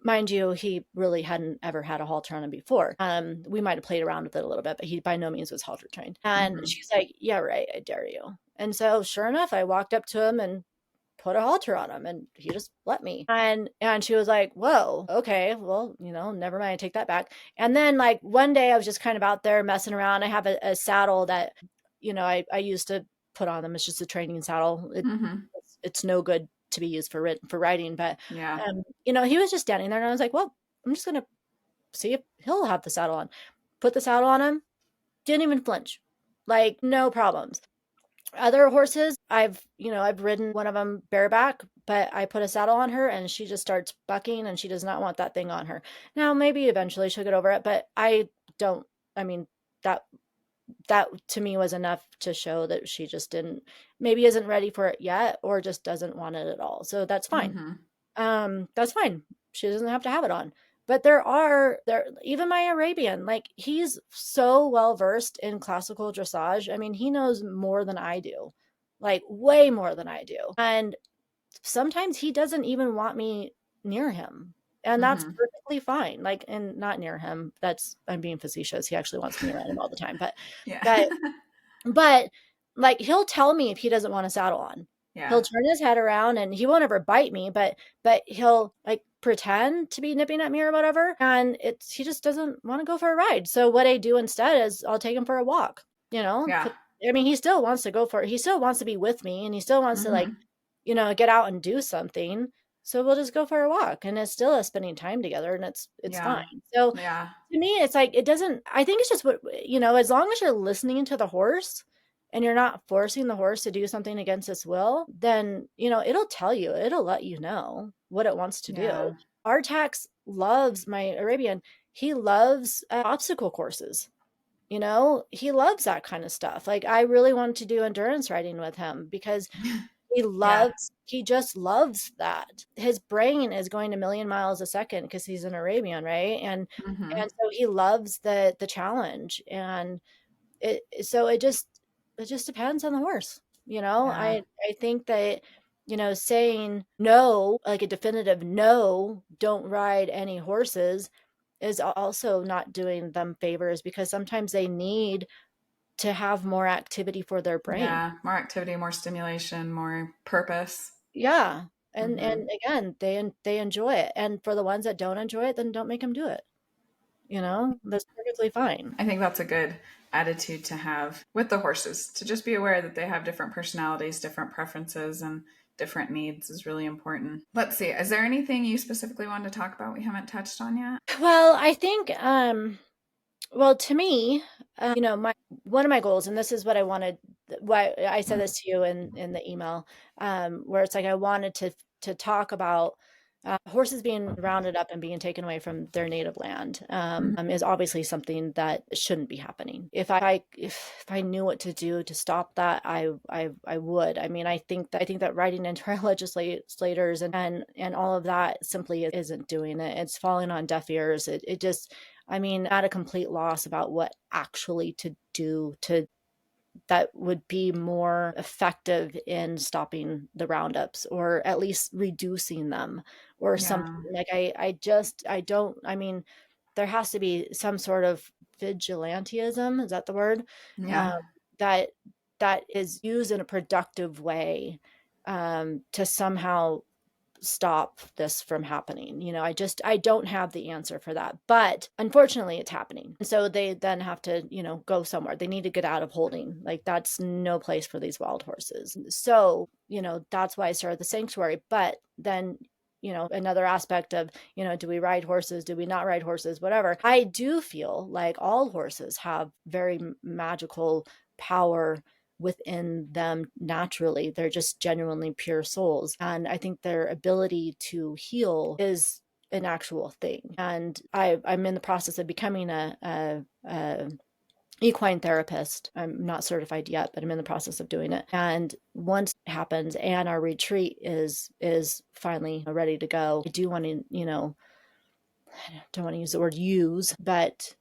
Mind you, he really hadn't ever had a halter on him before. We might have played around with it a little bit, but he by no means was halter trained. And Mm-hmm. she's like, yeah, right, I dare you. And so sure enough, I walked up to him and put a halter on him, and he just let me. And she was like, whoa, okay, well, never mind, I take that back. And then like one day I was just kind of out there messing around. I have a saddle that, I used to put on them. It's just a training saddle. Mm-hmm. It's no good to be used for riding. But Yeah. he was just standing there, and I was like, well, I'm just gonna see if he'll have the saddle on. Put the saddle on him, didn't even flinch, like no problems. Other horses, I've ridden one of them bareback, but I put a saddle on her and she just starts bucking and she does not want that thing on her. Now maybe eventually she'll get over it, but I don't. I mean, that that to me was enough to show that she just didn't, maybe isn't ready for it yet, or just doesn't want it at all. So that's fine. Mm-hmm. That's fine. She doesn't have to have it on. But there even my Arabian, like he's so well versed in classical dressage. I mean, he knows more than I do. Like way more than I do. And sometimes he doesn't even want me near him. And that's Mm-hmm. perfectly fine. Like, and not near him. I'm being facetious. He actually wants me around him all the time. Yeah. But but like he'll tell me if he doesn't want a saddle on. Yeah. He'll turn his head around and he won't ever bite me, but he'll like pretend to be nipping at me or whatever. And he just doesn't want to go for a ride. So what I do instead is I'll take him for a walk, Yeah. I mean, he still wants to go for it. He still wants to be with me, and he still wants to like, Mm-hmm. get out and do something. So we'll just go for a walk, and it's still a spending time together, and it's Yeah. fine. So Yeah. to me, it's like it doesn't. I think it's just what as long as you're listening to the horse, and you're not forcing the horse to do something against its will, then it'll tell you. It'll let you know what it wants to do. Yeah. Artax loves my Arabian. He loves obstacle courses. He loves that kind of stuff. Like I really want to do endurance riding with him because Yeah. he just loves that. His brain is going a million miles a second because he's an Arabian, right? Mm-hmm. And so he loves the challenge. And it just depends on the horse. Yeah. I think that, saying no, like a definitive no, don't ride any horses, is also not doing them favors, because sometimes they need to have more activity for their brain. Yeah. More activity, more stimulation, more purpose. Yeah. And Mm-hmm. again, they enjoy it. And for the ones that don't enjoy it, then don't make them do it. That's perfectly fine. I think that's a good attitude to have with the horses, to just be aware that they have different personalities, different preferences, and different needs is really important. Let's see. Is there anything you specifically wanted to talk about we haven't touched on yet? Well, I think well, to me, my one of my goals, and this is what I wanted, why I said this to you in the email, where it's like I wanted to talk about Horses being rounded up and being taken away from their native land is obviously something that shouldn't be happening. If I knew what to do to stop that, I would. I mean, I think that writing into our legislators and all of that simply isn't doing it. It's falling on deaf ears. It just, I mean, at a complete loss about what actually to do to that would be more effective in stopping the roundups or at least reducing them or something. Yeah. Like I don't, I mean, there has to be some sort of vigilantism, is that the word? Yeah. Um, that that is used in a productive way to somehow stop this from happening. I don't have the answer for that, but unfortunately it's happening. And so they then have to, go somewhere. They need to get out of holding. Like that's no place for these wild horses. So, that's why I started the sanctuary. But then, another aspect of, do we ride horses? Do we not ride horses? Whatever. I do feel like all horses have very magical power within them naturally. They're just genuinely pure souls. And I think their ability to heal is an actual thing. And I'm in the process of becoming a equine therapist. I'm not certified yet, but I'm in the process of doing it. And once it happens and our retreat is finally ready to go, I do want to, I don't want to use the word use, but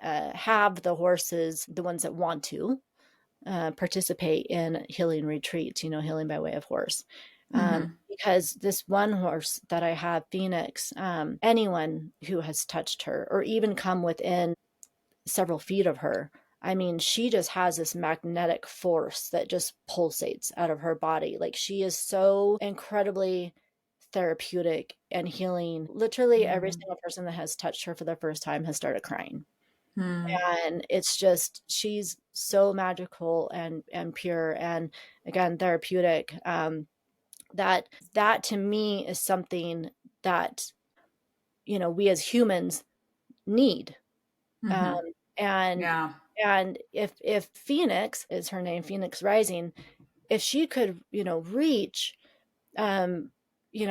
have the horses, the ones that want to, participate in healing retreats, healing by way of horse. Because this one horse that I have, Phoenix, anyone who has touched her or even come within several feet of her, I mean, she just has this magnetic force that just pulsates out of her body. Like she is so incredibly therapeutic and healing. Literally every single person that has touched her for the first time has started crying. Mm-hmm. And it's just she's so magical and pure and again therapeutic, that to me is something that we as humans need. um, Mm-hmm. and Yeah. and if Phoenix is her name, Phoenix Rising, if she could reach um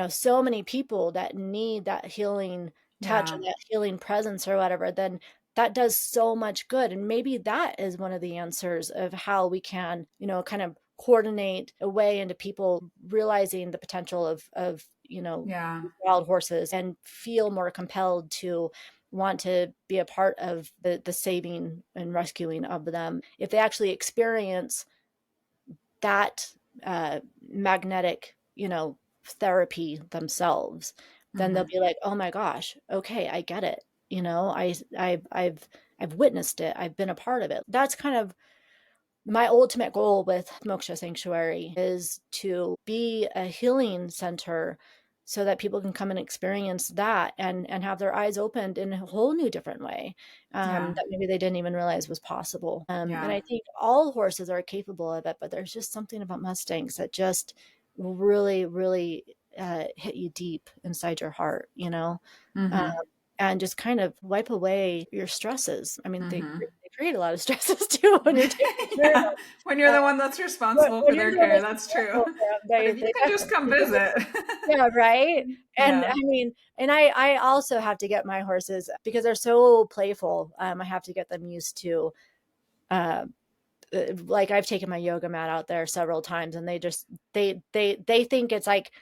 so many people that need that healing touch or Yeah. that healing presence or whatever, then that does so much good. And maybe that is one of the answers of how we can kind of coordinate a way into people realizing the potential of Yeah. wild horses and feel more compelled to want to be a part of the saving and rescuing of them if they actually experience that magnetic, therapy themselves. Then they'll Mm-hmm. be like, "Oh my gosh, okay, I get it." I've witnessed it. I've been a part of it. That's kind of my ultimate goal with Moksha Sanctuary, is to be a healing center so that people can come and experience that and have their eyes opened in a whole new different way, Yeah. that maybe they didn't even realize was possible. And Yeah. I think all horses are capable of it, but there's just something about Mustangs that just really, really hit you deep inside your heart, um, Mm-hmm. and just kind of wipe away your stresses. I mean, they Mm-hmm. create a lot of stresses too when you're taking care Yeah. of When you're them. the one that's responsible for When you're their the one care, that's that's true. responsible for them, But they if you they can just come definitely do. visit. Yeah, right? And I Yeah. mean, and I also have to get my horses because they're so playful. I have to get them used to, uh, like I've taken my yoga mat out there several times and they think it's like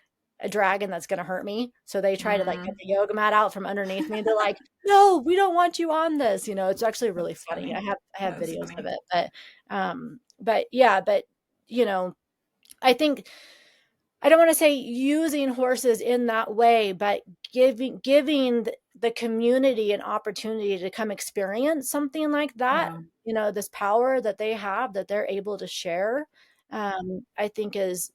a dragon that's going to hurt me. So they try to like get Mm, the yoga mat out from underneath me. They're like, "No, we don't want you on this." It's actually really that's funny. funny. I have That is videos of funny. it, but yeah, but you know, I think I don't want to say using horses in that way, but giving the community an opportunity to come experience something like that, Yeah. this power that they have that they're able to share, I think is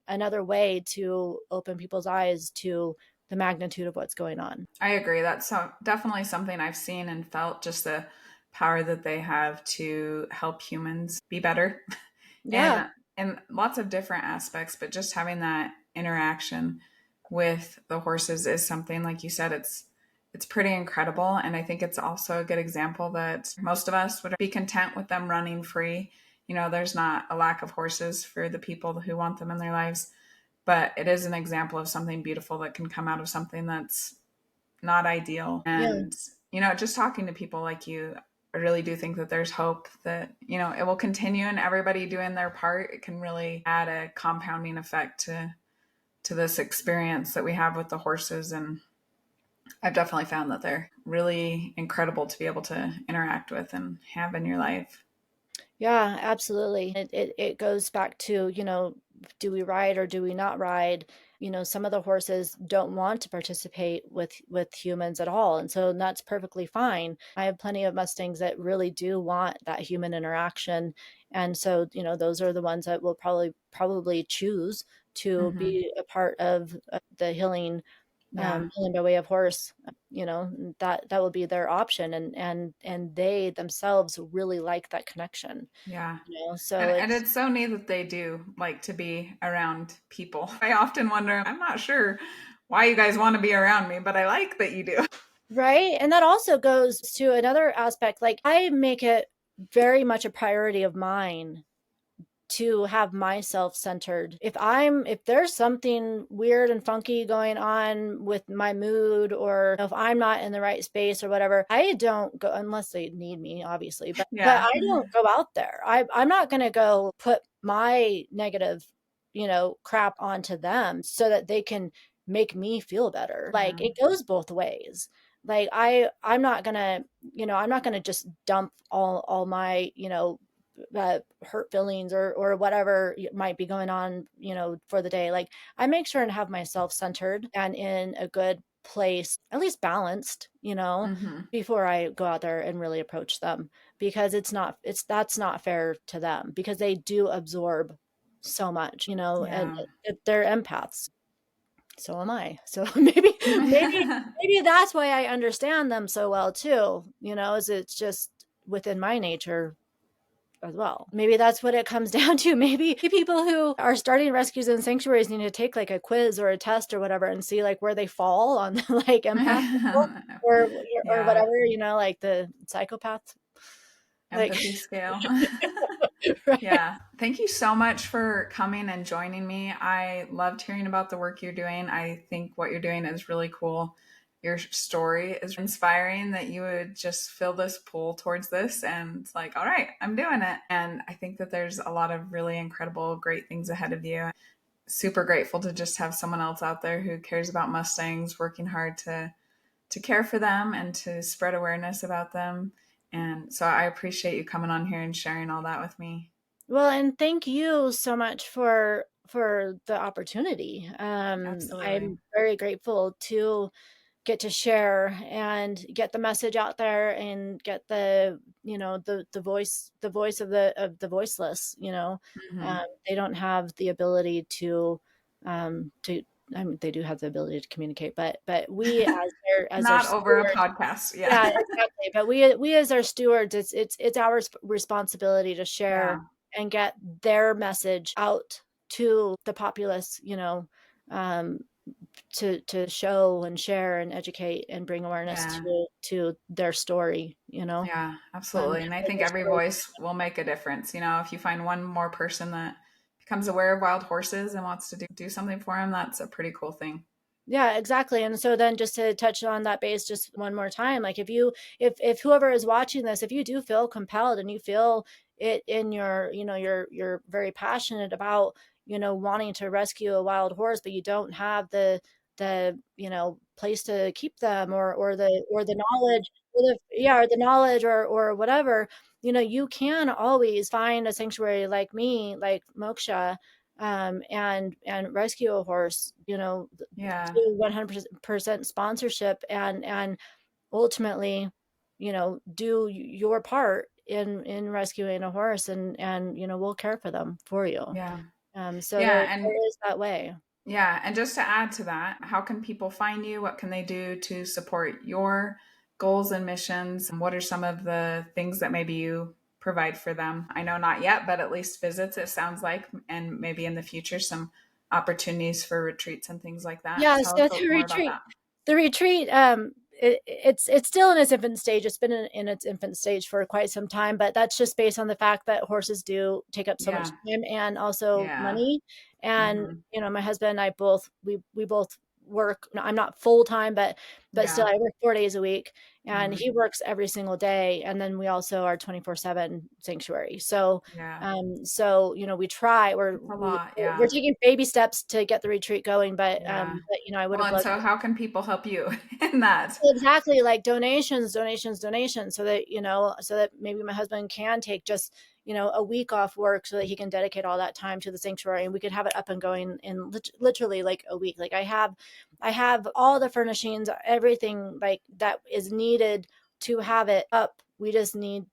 another way to open people's eyes to the magnitude of what's going on. I agree. That's definitely something I've seen and felt, just the power that they have to help humans be better Yeah, in lots of different aspects, but just having that interaction with the horses is something, like you said, it's pretty incredible. And I think it's also a good example that most of us would be content with them running free. There's not a lack of horses for the people who want them in their lives, but it is an example of something beautiful that can come out of something that's not ideal. Yeah. And, just talking to people like you, I really do think that there's hope that, it will continue, and everybody doing their part, it can really add a compounding effect to this experience that we have with the horses. And I've definitely found that they're really incredible to be able to interact with and have in your life. Yeah, absolutely. It goes back to, do we ride or do we not ride? Some of the horses don't want to participate with humans at all, and so that's perfectly fine. I have plenty of Mustangs that really do want that human interaction, and so, those are the ones that will probably choose to Mm-hmm. be a part of the Yeah. healing by way of horse. That will be their option, and they themselves really like that connection. Yeah. So And it's it's so neat that they do like to be around people. I often wonder, I'm not sure why you guys want to be around me, but I like that you do. right. And that also goes to another aspect. Like, I make it very much a priority of mine to have myself centered. If there's something weird and funky going on with my mood, or if I'm not in the right space or whatever, I don't go unless they need me, obviously. But Yeah. I don't go out there. I'm not going to go put my negative, crap onto them so that they can make me feel better. Like, Yeah. it goes both ways. Like, I'm not gonna just dump all my, hurt feelings or whatever might be going on, for the day. Like, I make sure and have myself centered and in a good place, at least balanced, Mm-hmm. before I go out there and really approach them, because that's not fair to them, because they do absorb so much, and Yeah. they're empaths. So am I. So maybe that's why I understand them so well too, is it's just within my nature as well. Maybe that's what it comes down to. Maybe people who are starting rescues and sanctuaries need to take like a quiz or a test or whatever and see like where they fall on like empath level, or Yeah. whatever, like the psychopath. Like, Empathy scale. right. Yeah. Thank you so much for coming and joining me. I loved hearing about the work you're doing. I think what you're doing is really cool. Your story is inspiring that you would just feel this pull towards this, and it's like, all right, I'm doing it. And I think that there's a lot of really incredible, great things ahead of you. Super grateful to just have someone else out there who cares about Mustangs, working hard to care for them and to spread awareness about them. And so I appreciate you coming on here and sharing all that with me. Well, and thank you so much for the opportunity. Absolutely. I'm very grateful to get to share and get the message out there and get the voice of the voiceless. Hmm. They don't have the ability to I mean, they do have the ability to communicate, but we as their Not over a stewards. podcast. Yeah. Yeah, exactly. But we as our stewards, it's our responsibility to share Yeah. and get their message out to the populace, um, to show and share and educate and bring awareness Yeah. to their story, Yeah, absolutely. And I think their every story. voice will make a difference. If you find one more person that becomes aware of wild horses and wants to do something for them, that's a pretty cool thing. Yeah, exactly. And so then, just to touch on that base just one more time, like, if whoever is watching this, if you do feel compelled and you feel it in your, you're very passionate about, wanting to rescue a wild horse, but you don't have the place to keep them, or the knowledge, or whatever, you can always find a sanctuary like me, like Moksha, and rescue a horse, Yeah. do 100% sponsorship, and ultimately, do your part in rescuing a horse, and we'll care for them for you. Yeah. So Yeah. there is that way. Yeah, and just to add to that, how can people find you? What can they do to support your goals and missions? And what are some of the things that maybe you provide for them? I know not yet, but at least visits, it sounds like, and maybe in the future, some opportunities for retreats and things like that. Yeah, Tell us so more about that. the retreat, it's still in its infant stage. It's been in its infant stage for quite some time, but that's just based on the fact that horses do take up so much Yeah. time and also Yeah. money. And Mm-hmm. my husband and I both we both work. I'm not full time, but still Yeah. I work 4 days a week, and Mm-hmm. he works every single day. And then we also are 24/7 sanctuary. So Yeah. we try. It's a lot. We're Yeah. taking baby steps to get the retreat going, Yeah. but I would Well, have and loved. so how can people help you in that? Exactly, like donations, so that so that maybe my husband can take just a week off work so that he can dedicate all that time to the sanctuary, and we could have it up and going in literally like a week. Like I have all the furnishings, everything like that is needed to have it up. We just need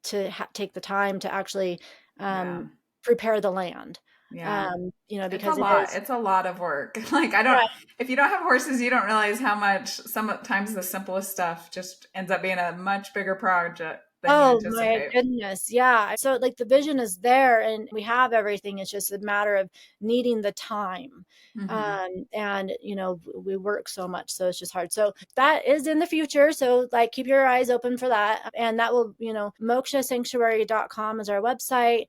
to take the time to actually Yeah. prepare the land. Yeah. It's a Because it lot. is It's a lot of work. Like right. if you don't have horses, you don't realize how much sometimes the simplest stuff just ends up being a much bigger project than you Oh my anticipate. goodness. Yeah. So like the vision is there and we have everything. It's just a matter of needing the time. Mm-hmm. And we work so much, so it's just hard. So that is in the future. So like keep your eyes open for that. And that will, mokshasanctuary.com is our website.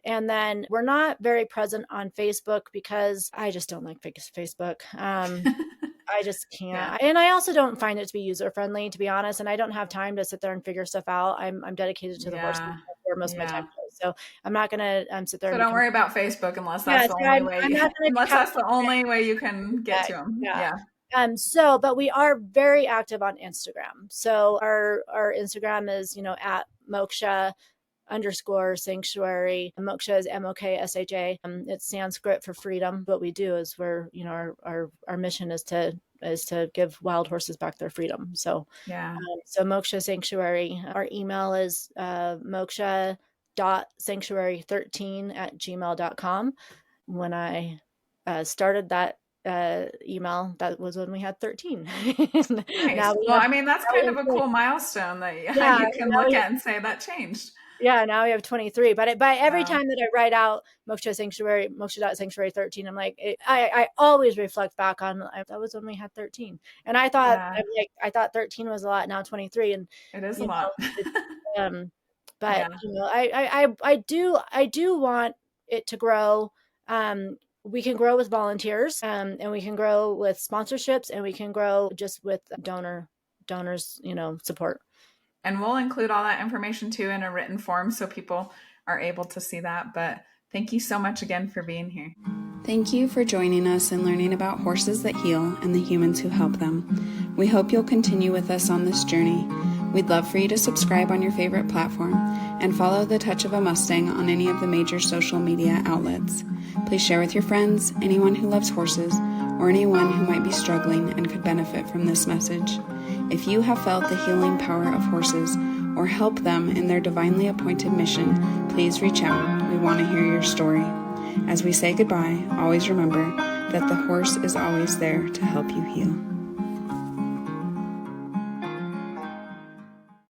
And then we're not very present on Facebook because I just don't like Facebook. I just Yeah. can't. And I also don't find it to be user friendly, to be honest. And I don't have time to sit there and figure stuff out. I'm dedicated to the horse Yeah. for most of my time. Yeah. So I'm not gonna sit there So and don't become. worry about Facebook unless Yeah, that's so the only I'm way not gonna unless become. that's the only way you can get Yeah, to them. yeah. Yeah. But we are very active on Instagram. So our Instagram is at Moksha _sanctuary. Moksha is Moksha. It's Sanskrit for freedom. What we do is our mission is to give wild horses back their freedom. So Yeah. so Moksha Sanctuary. Our email is moksha.sanctuary13@gmail.com. When I started that email, that was when we had 13. Nice. Now we Well, have I mean, that's now we kind have of a 20. cool milestone that Yeah, you can now look we have at and say that changed. yeah, now we have 23. But every Wow. time that I write out Moksha.sanctuary13, I'm like, I always reflect back on that was when we had 13. And Yeah. I thought 13 was a lot, now 23. And, It is a you know, lot. it's, but, Yeah. I do want it to grow. We can grow with volunteers, and we can grow with sponsorships, and we can grow just with donors, support. And we'll include all that information too in a written form so people are able to see that. But thank you so much again for being here. Thank you for joining us and learning about horses that heal and the humans who help them. We hope you'll continue with us on this journey. We'd love for you to subscribe on your favorite platform and follow The Touch of a Mustang on any of the major social media outlets. Please share with your friends, anyone who loves horses, or anyone who might be struggling and could benefit from this message. If you have felt the healing power of horses or help them in their divinely appointed mission, please reach out. We want to hear your story. As we say goodbye, always remember that the horse is always there to help you heal.